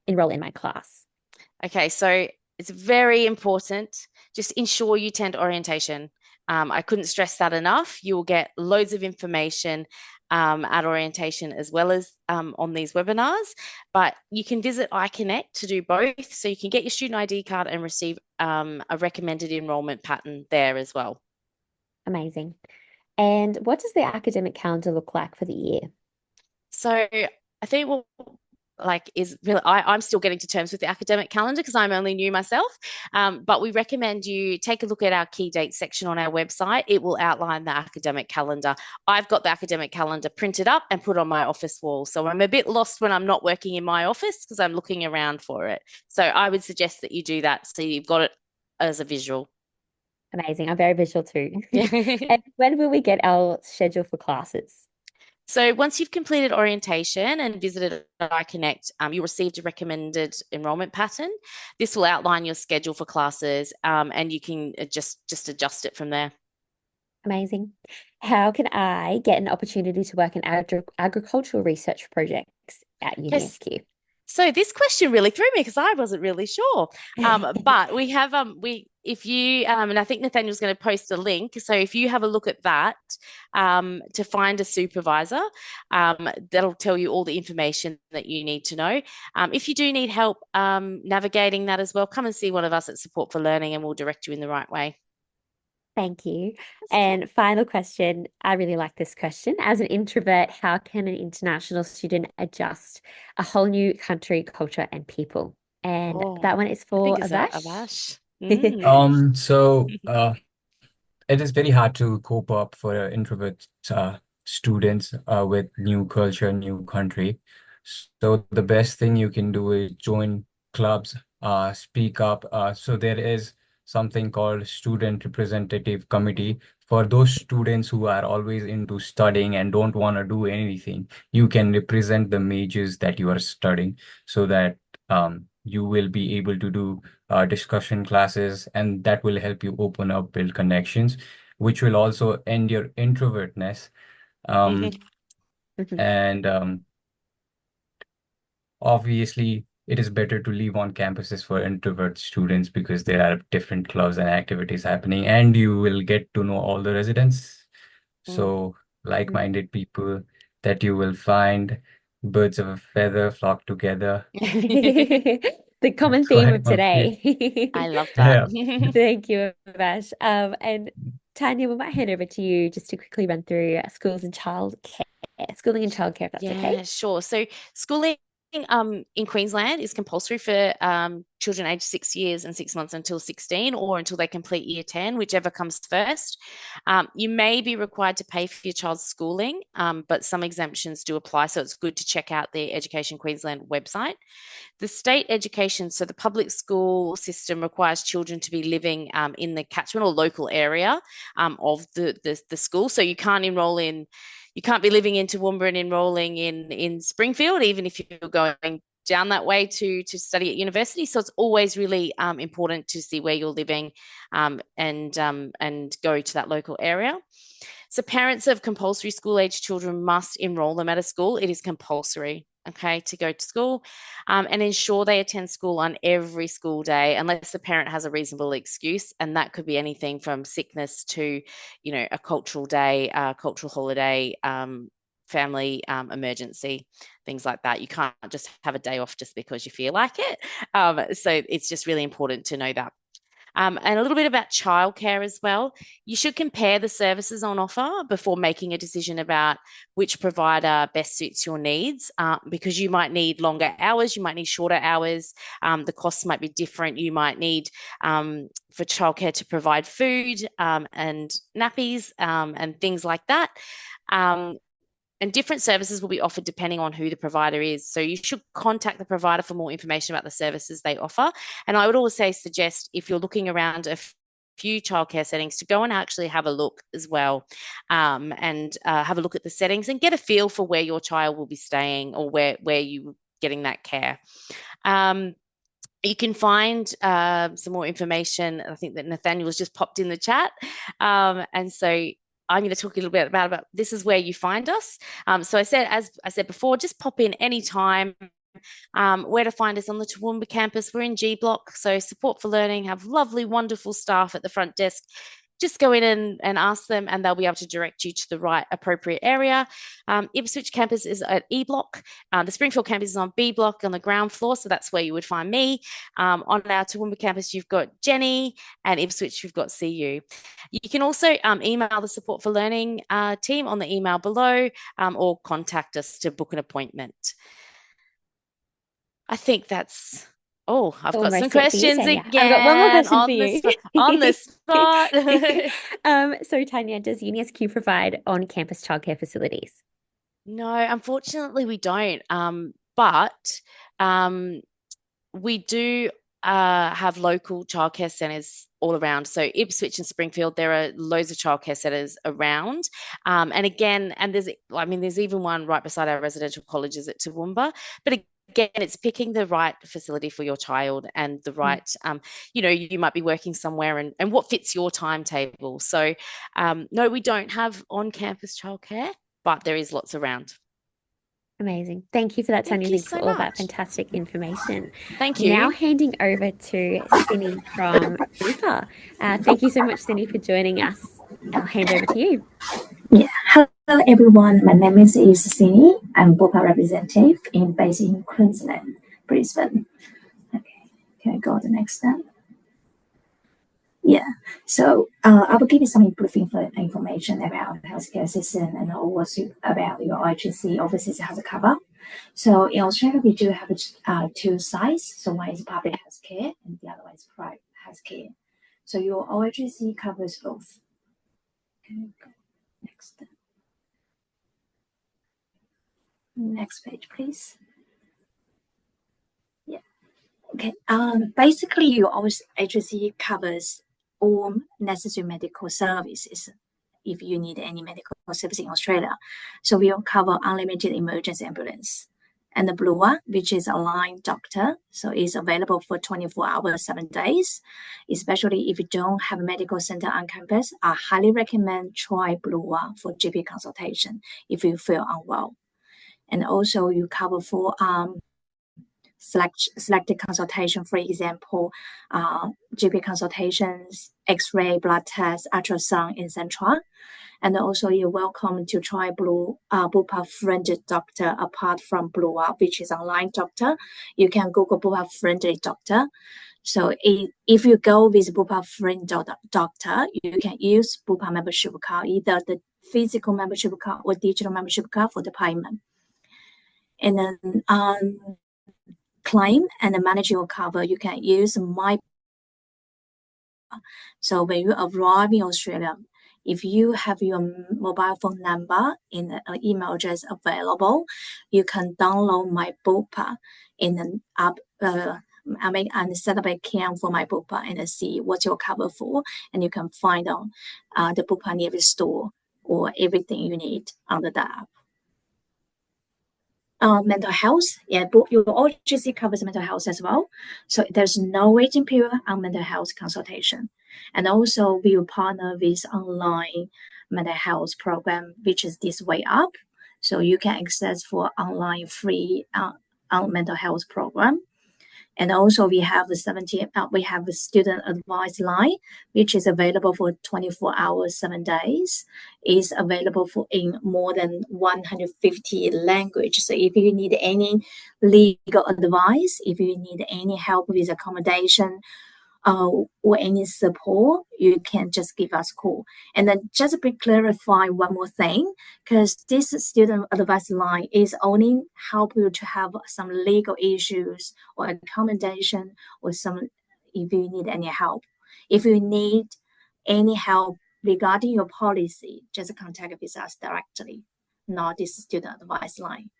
enroll in my class? Okay, so it's very important just ensure you attend orientation. I couldn't stress that enough. You will get loads of information at orientation as well as on these webinars, but you can visit iConnect to do both. So you can get your student ID card and receive a recommended enrolment pattern there as well. Amazing. And what does the academic calendar look like for the year? So I think what is really, I'm still getting to terms with the academic calendar because I'm only new myself. But we recommend you take a look at our key dates section on our website. It will outline the academic calendar. I've got the academic calendar printed up and put on my office wall. So I'm a bit lost when I'm not working in my office because I'm looking around for it. So I would suggest that you do that so you've got it as a visual. Amazing. I'm very visual too. Yeah. And when will we get our schedule for classes? So once you've completed orientation and visited iConnect, you received a recommended enrolment pattern. This will outline your schedule for classes, and you can just adjust it from there. Amazing. How can I get an opportunity to work in agricultural research projects at UniSQ? So this question really threw me because I wasn't really sure. But we have if you and I think Nathaniel's going to post a link. So if you have a look at that to find a supervisor, that'll tell you all the information that you need to know. If you do need help navigating that as well, come and see one of us at Support for Learning and we'll direct you in the right way. Thank you. And final question. I really like this question. As an introvert, how can an international student adjust a whole new country, culture, and people? And that one is for Avash. So it is very hard to cope up for introvert students with new culture, new country. So the best thing you can do is join clubs, speak up. So there is something called student representative committee for those students who are always into studying and don't want to do anything. You can represent the majors that you are studying so that you will be able to do discussion classes, and that will help you open up, build connections, which will also end your introvertness. And obviously, it is better to live on campuses for introvert students because there are different clubs and activities happening, and you will get to know all the residents. So, like-minded people that you will find, birds of a feather flock together. The common theme of today. I love that. Thank you, Avash. And Tanya, we might hand over to you just to quickly run through schooling and childcare, if that's okay. Yeah, sure. So schooling in Queensland is compulsory for children aged 6 years and 6 months until 16 or until they complete year 10, whichever comes first. You may be required to pay for your child's schooling, but some exemptions do apply. So it's good to check out the Education Queensland website. The state education, so the public school system requires children to be living in the catchment or local area of the school. So you can't enroll in you can't be living in Toowoomba and enrolling in Springfield, even if you're going down that way to study at university. So it's always really important to see where you're living and go to that local area. So parents of compulsory school-age children must enroll them at a school. It is compulsory, okay, to go to school and ensure they attend school on every school day unless the parent has a reasonable excuse. And that could be anything from sickness to, a cultural day, cultural holiday, family emergency, things like that. You can't just have a day off just because you feel like it. So it's just really important to know that. And a little bit about childcare as well. You should compare the services on offer before making a decision about which provider best suits your needs, because you might need longer hours, you might need shorter hours, the costs might be different. You might need for childcare to provide food and nappies and things like that. And different services will be offered depending on who the provider is. So you should contact the provider for more information about the services they offer. And I would also suggest, if you're looking around a few childcare settings, to go and actually have a look as well, and have a look at the settings and get a feel for where your child will be staying or where you're getting that care. You can find some more information. I think that Nathaniel has just popped in the chat. And so I'm going to talk a little bit about this is where you find us. So as I said before, just pop in anytime. Where to find us on the Toowoomba campus, we're in G Block, so Support for Learning have lovely, wonderful staff at the front desk. Just go in and ask them, and they'll be able to direct you to the right appropriate area. Ipswich campus is at E Block. The Springfield campus is on B Block on the ground floor, so that's where you would find me. On our Toowoomba campus, you've got Jenny, and Ipswich, you've got CU. You can also email the Support for Learning team on the email below, or contact us to book an appointment. I think that's... Oh, I've got some questions again. I've got one more question for you. On the spot. So Tanya, does UniSQ provide on-campus childcare facilities? No, unfortunately we don't. But we do have local childcare centres all around. So Ipswich and Springfield, there are loads of childcare centres around. And again, there's even one right beside our residential colleges at Toowoomba. But again, it's picking the right facility for your child and the right, you might be working somewhere and what fits your timetable. So no, we don't have on-campus childcare, but there is lots around. Amazing. Thank you for that, Tanya. Thank you Thanks for so all that much. fantastic information. Thank you. Now handing over to Cindy from Bupa. Thank you so much, Cindy, for joining us. I'll hand over to you. Yeah. Hello, everyone. My name is Cindy. I'm Bupa representative based in Queensland, Brisbane. Okay. Can I go to the next step? Yeah. So I will give you some brief information about the healthcare system and also about your OHC overseas health cover. So in Australia, we do have two sides. So one is public healthcare and the other one is private healthcare. So your OHC covers both. Okay, next. Next page, please. Yeah. Okay. Basically, your OHC covers all necessary medical services if you need any medical service in Australia. So we will cover unlimited emergency ambulance. And the blue one, which is a line doctor, so it's available for 24 hours, 7 days. Especially if you don't have a medical center on campus, I highly recommend try blue one for GP consultation if you feel unwell. And also you cover for selected consultation, for example, GP consultations, X-ray, blood tests, ultrasound, etc. And also you're welcome to try Bupa Friendly Doctor apart from Blue Up, which is online doctor. You can Google Bupa Friendly Doctor. So if you go with Bupa Friendly Doctor, you can use Bupa membership card, either the physical membership card or digital membership card for the payment. And then claim and manage your cover, you can use my. So when you arrive in Australia, if you have your mobile phone number and an email address available, you can download my Bupa in an app. And set up an account for my Bupa and see what you're covered for, and you can find out the Bupa near the store or everything you need under the app. Mental health, yeah, your OHC covers mental health as well. So there's no waiting period on mental health consultation. And also we will partner with online mental health program, which is This Way Up. So you can access for online free mental health program. And also we have a student advice line, which is available for 24 hours, 7 days. Is available in more than 150 languages. So if you need any legal advice, if you need any help with accommodation, or any support, you can just give us a call. And then just to clarify one more thing, because this student advice line is only help you to have some legal issues or accommodation or if you need any help. If you need any help regarding your policy, just contact with us directly, not this student advice line.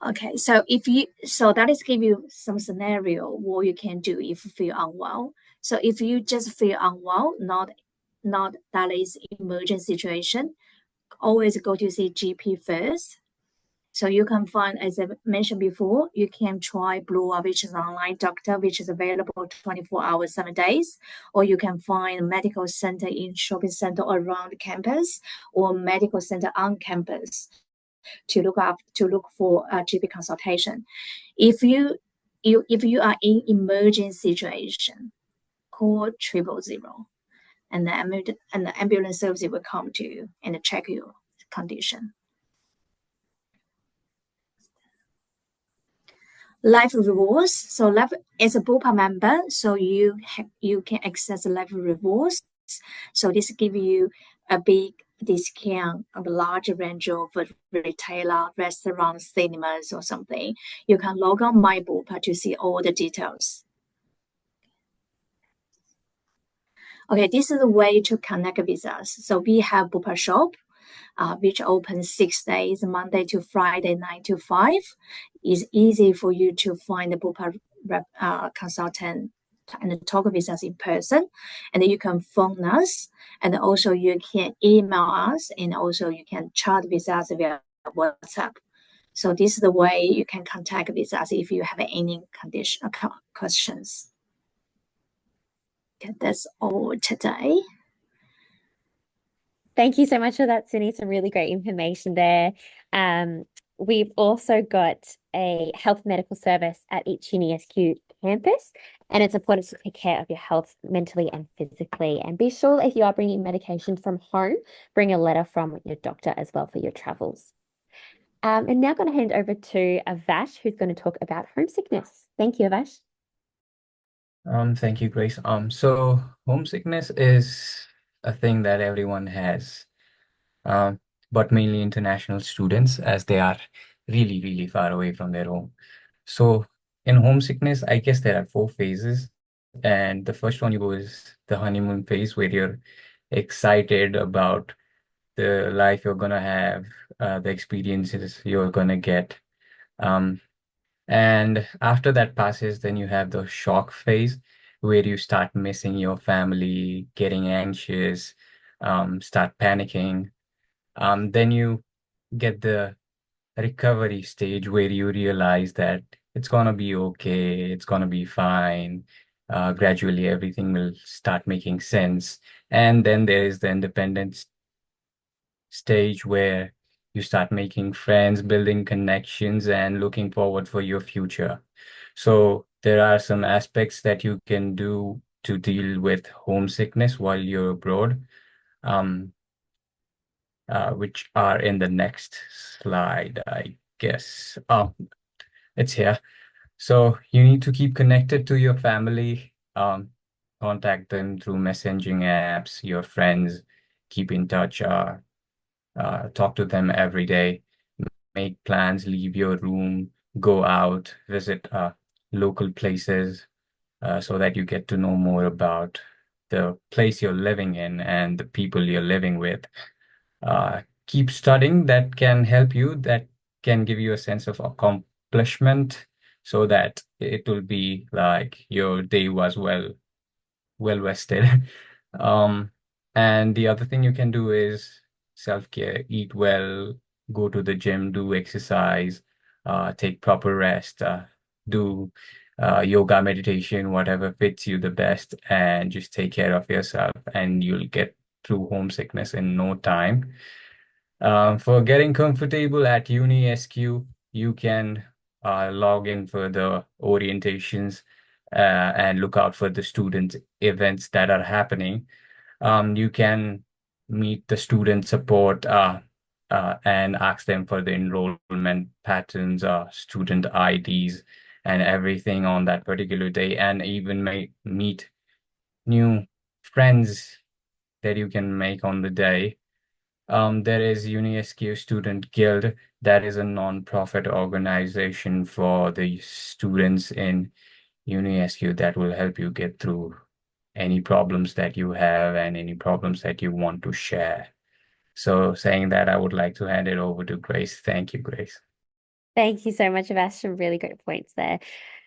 Okay, so that is give you some scenario what you can do if you feel unwell. So if you just feel unwell, not that is emergency situation, always go to see GP first. So you can find, as I mentioned before, you can try Blue, which is an online doctor, which is available 24 hours, 7 days, or you can find a medical center in shopping center around campus or medical center on campus to look for a GP consultation. If you are in emergency situation, call 000, and the ambulance service will come to you and check your condition. Life rewards. So life as a BOPA member, so you can access life rewards. So this give you a big discount on a large range of retailer, restaurants, cinemas, or something. You can log on my BOPA to see all the details. Okay, this is the way to connect with us. So we have BOPA shop, which opens 6 days, Monday to Friday, 9 to 5. It's easy for you to find the BOPA consultant and talk with us in person. And then you can phone us, and also you can email us, and also you can chat with us via WhatsApp. So this is the way you can contact with us if you have any questions. Okay, that's all today. Thank you so much for that, Cindy. Some really great information there. We've also got a health medical service at each UniSQ campus, and it's important to take care of your health mentally and physically. And be sure if you are bringing medication from home, bring a letter from your doctor as well for your travels. And now going to hand over to Avash, who's going to talk about homesickness. Thank you, Avash. Thank you, Grace. So homesickness is a thing that everyone has, but mainly international students, as they are really, really far away from their home. So in homesickness, I guess there are 4 phases. And the first one you go is the honeymoon phase, where you're excited about the life you're gonna have, the experiences you're gonna get. And after that passes, then you have the shock phase, where you start missing your family, getting anxious, start panicking. Then you get the recovery stage, where you realize that it's gonna be okay, it's gonna be fine. Gradually, everything will start making sense. And then there is the independence stage, where you start making friends, building connections, and looking forward for your future. So there are some aspects that you can do to deal with homesickness while you're abroad, which are in the next slide, I guess. Oh, it's here. So you need to keep connected to your family, contact them through messaging apps, your friends, keep in touch, talk to them every day, make plans, leave your room, go out, visit local places, so that you get to know more about the place you're living in and the people you're living with. Keep studying. That can help you, that can give you a sense of accomplishment, so that it will be like your day was well rested. And the other thing you can do is self-care, eat well, go to the gym, do exercise, take proper rest, do yoga, meditation, whatever fits you the best, and just take care of yourself, and you'll get through homesickness in no time. For getting comfortable at UniSQ, you can log in for the orientations, and look out for the student events that are happening. You can meet the student support and ask them for the enrollment patterns, student IDs, and everything on that particular day, and even meet new friends that you can make on the day. There is UniSQ Student Guild. That is a non-profit organization for the students in UniSQ that will help you get through any problems that you have and any problems that you want to share. So saying that, I would like to hand it over to Grace. Thank you, Grace. Thank you so much, Avash. Some really great points there.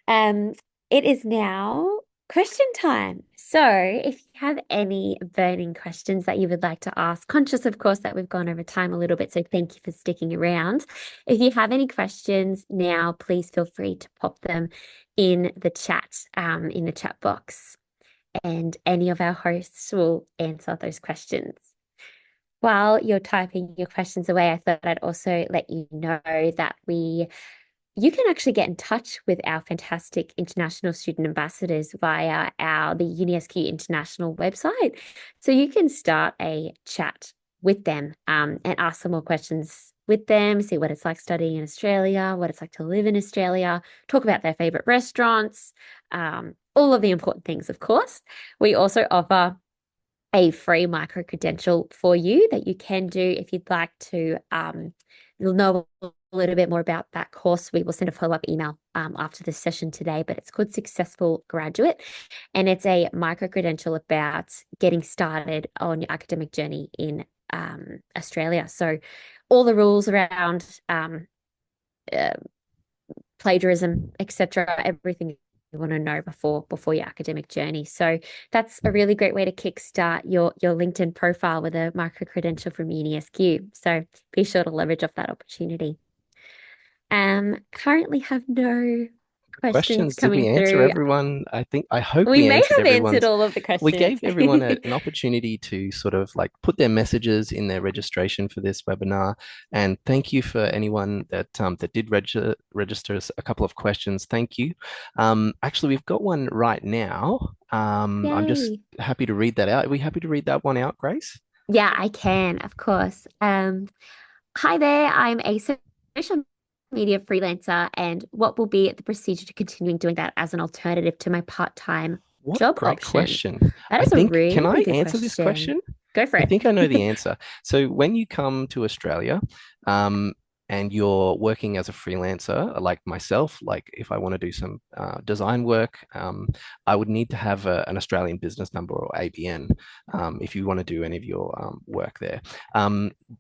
It is now Question time. So, if you have any burning questions that you would like to ask, conscious, of course, that we've gone over time a little bit, so thank you for sticking around. If you have any questions now, please feel free to pop them in the chat box, and any of our hosts will answer those questions. While you're typing your questions away, I thought I'd also let you know that you can actually get in touch with our fantastic international student ambassadors via the UniSQ International website. So you can start a chat with them and ask some more questions with them, see what it's like studying in Australia, what it's like to live in Australia, talk about their favorite restaurants, all of the important things, of course. We also offer a free micro credential for you that you can do if you'd like to know a little bit more about that course. We will send a follow-up email after this session today, but it's called Successful Graduate, and it's a micro credential about getting started on your academic journey in Australia. So all the rules around plagiarism, etc., everything you want to know before your academic journey. So that's a really great way to kickstart your LinkedIn profile with a micro credential from UniSQ. So be sure to leverage off that opportunity. Currently have no questions Did we coming answer through. everyone? I hope We we may answered have answered everyone's. all of the questions. We gave everyone an opportunity to sort of like put their messages in their registration for this webinar. And thank you for anyone that that did register us a couple of questions. Thank you. Actually, we've got one right now. I'm just Yay. happy to read that out. Are we happy to read that one out, Grace? Yeah, I can, of course. Hi there, I'm a social media freelancer, and what will be the procedure to continuing doing that as an alternative to my part-time What a job great option? question. That I is a think, can I really good answer this question? Go for I it. think I know the answer. So when you come to Australia, and you're working as a freelancer, like myself, like if I want to do some design work, I would need to have an Australian business number or ABN if you want to do any of your work there.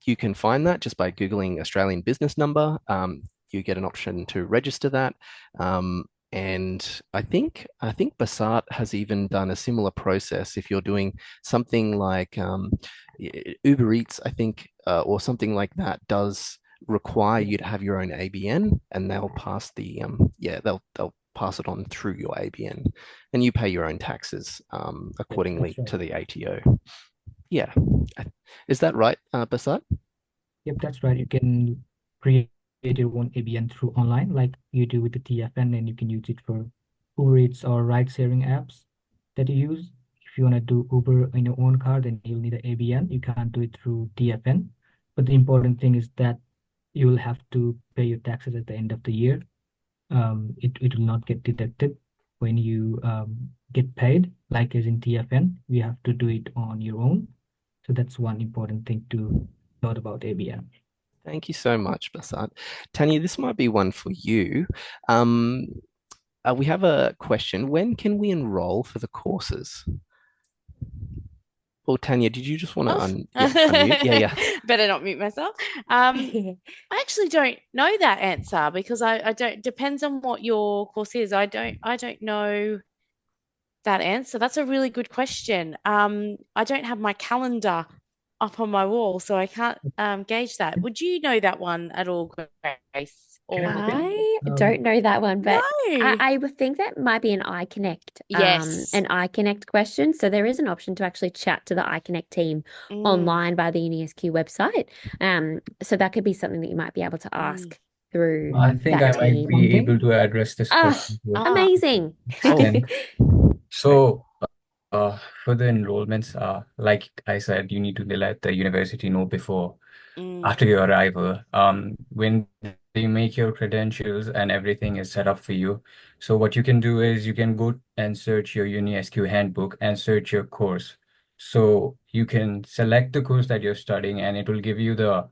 You can find that just by Googling Australian business number. You get an option to register that. And I think Basart has even done a similar process if you're doing something like Uber Eats, I think, or something like that does require you to have your own ABN, and they'll pass the they'll pass it on through your ABN, and you pay your own taxes accordingly right. to the ATO. Yeah, is that right, Basart? Yep, that's right. You can create your own ABN through online, like you do with the TFN, and you can use it for Uber Eats or ride-sharing apps that you use. If you want to do Uber in your own car, then you'll need an ABN. You can't do it through TFN. But the important thing is that you will have to pay your taxes at the end of the year. It will not get deducted when you get paid, like as in TFN. You have to do it on your own. So that's one important thing to note about ABN. Thank you so much, Basant. Tanya, this might be one for you. We have a question. When can we enroll for the courses? Well, Tanya, did you just want to unmute? Yeah. Better not mute myself. I actually don't know that answer because I don't, depends on what your course is. I don't know that answer. That's a really good question. I don't have my calendar up on my wall, so I can't gauge that. Would you know that one at all, Grace? Or I don't know that one, but no. I would think that might be an iConnect, Yes. an iConnect question. So there is an option to actually chat to the iConnect team online by the UniSQ website. So that could be something that you might be able to ask through I think I that might team. be able to address this question to an Amazing. extent. So, for the enrollments, like I said, you need to let the university know before, after your arrival. When you make your credentials and everything is set up for you. So what you can do is you can go and search your UniSQ handbook and search your course. So you can select the course that you're studying, and it will give you the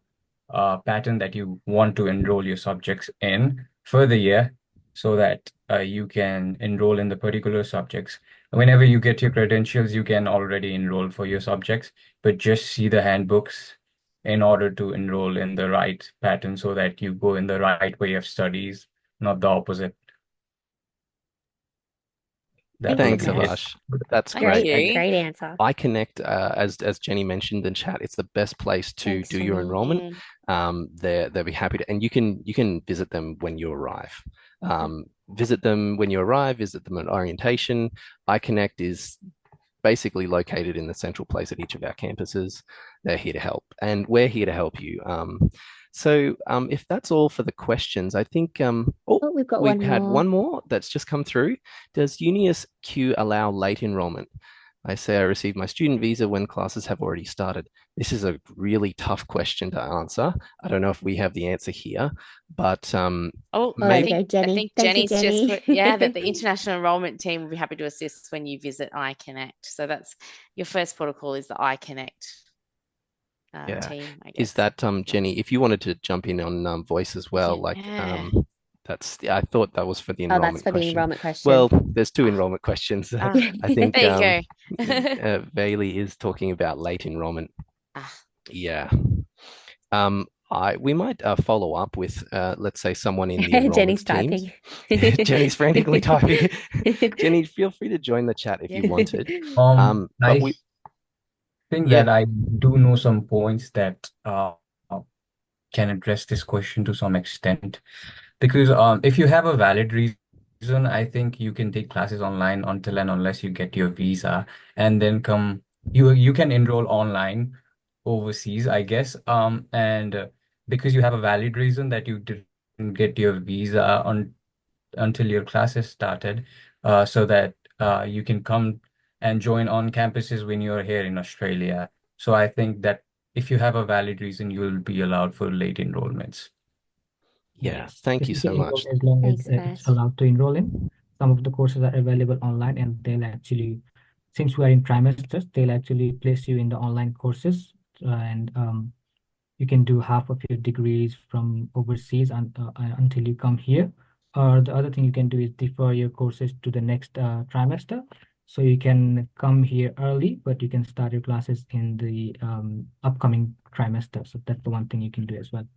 pattern that you want to enroll your subjects in for the year, so that you can enroll in the particular subjects. Whenever you get your credentials, you can already enroll for your subjects, but just see the handbooks in order to enroll in the right pattern so that you go in the right way of studies, not the opposite. That Thanks, would Thanks, be it. Akash. Avash. That's Thank great. And you. Great answer. iConnect, as Jenny mentioned in chat, it's the best place to Thanks, do your Jenny. enrollment. They'll be happy to, and you can visit them when you arrive. Visit them when you arrive. Visit them at orientation. iConnect is basically located in the central place at each of our campuses. They're here to help, and we're here to help you. If that's all for the questions, I think Oh, we've got we've one had more. one more that's just come through. Does UniSQ allow late enrollment? I say I received my student visa when classes have already started. This is a really tough question to answer. I don't know if we have the answer here, but Oh, Oh, there we maybe go, I Jenny. think Thank you, Jenny's just Jenny. put, yeah, that the international enrollment team will be happy to assist when you visit iConnect. So that's your first protocol is the iConnect yeah. team, I Is guess. that Jenny, if you wanted to jump in on voice as well, like Yeah. I thought that was for the Oh, that's enrollment for the question. enrollment question. Well, there's two Ah, enrollment questions. ah, I think there you go. Bailey is talking about late enrollment. Ah, Yeah. We might follow up with, let's say, someone in the enrollment Jenny's teams. typing. Jenny's frantically typing. Jenny, feel free to join the chat if you wanted. But we, I think yeah, that I do know some points that can address this question to some extent. Because if you have a valid reason, I think you can take classes online until and unless you get your visa, and then come you can enroll online overseas, I guess. Because you have a valid reason that you didn't get your visa until your classes started, so that you can come and join on campuses when you're here in Australia. So I think that if you have a valid reason, you will be allowed for late enrollments. yeah. Yes, Thank yes, you you can so enroll much. as long as Thanks, it's Abash. allowed to enroll in. Some of the courses are available online, and they'll actually, since we are in trimesters, they'll actually place you in the online courses, and you can do half of your degrees from overseas until you come here. Or the other thing you can do is defer your courses to the next trimester. So you can come here early, but you can start your classes in the upcoming trimester. So that's the one thing you can do as well.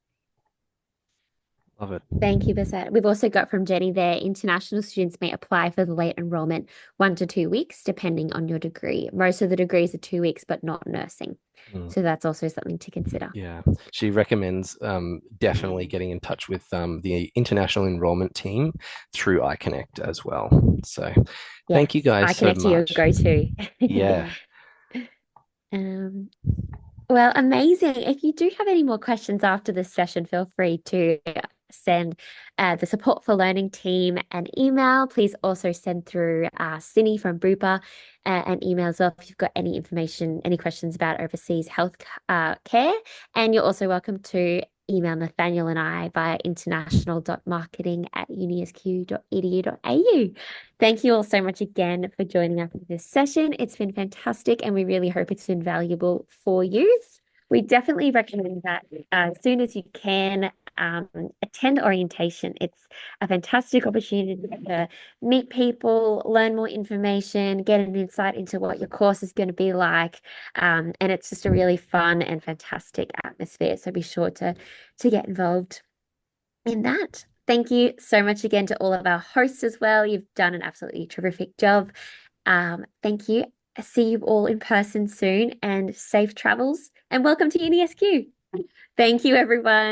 Love it. Thank you, Basset. We've also got from Jenny there, international students may apply for the late enrollment 1 to 2 weeks, depending on your degree. Most of the degrees are 2 weeks, but not nursing. So that's also something to consider. Yeah, she recommends definitely getting in touch with the international enrollment team through iConnect as well. So thank you guys so iConnect to your much. go-to. Yeah. Well, amazing. If you do have any more questions after this session, feel free to send the Support for Learning team an email. Please also send through Cindy from Bupa an email as well if you've got any information, any questions about overseas health care. And you're also welcome to email Nathaniel and I via international.marketing@unisq.edu.au. Thank you all so much again for joining us for this session. It's been fantastic, and we really hope it's been valuable for you. We definitely recommend that as soon as you can, attend orientation. It's a fantastic opportunity to meet people, learn more information, get an insight into what your course is going to be like. And it's just a really fun and fantastic atmosphere. So be sure to get involved in that. Thank you so much again to all of our hosts as well. You've done an absolutely terrific job. Thank you. See you all in person soon, and safe travels, and welcome to UniSQ. Thank you, everyone.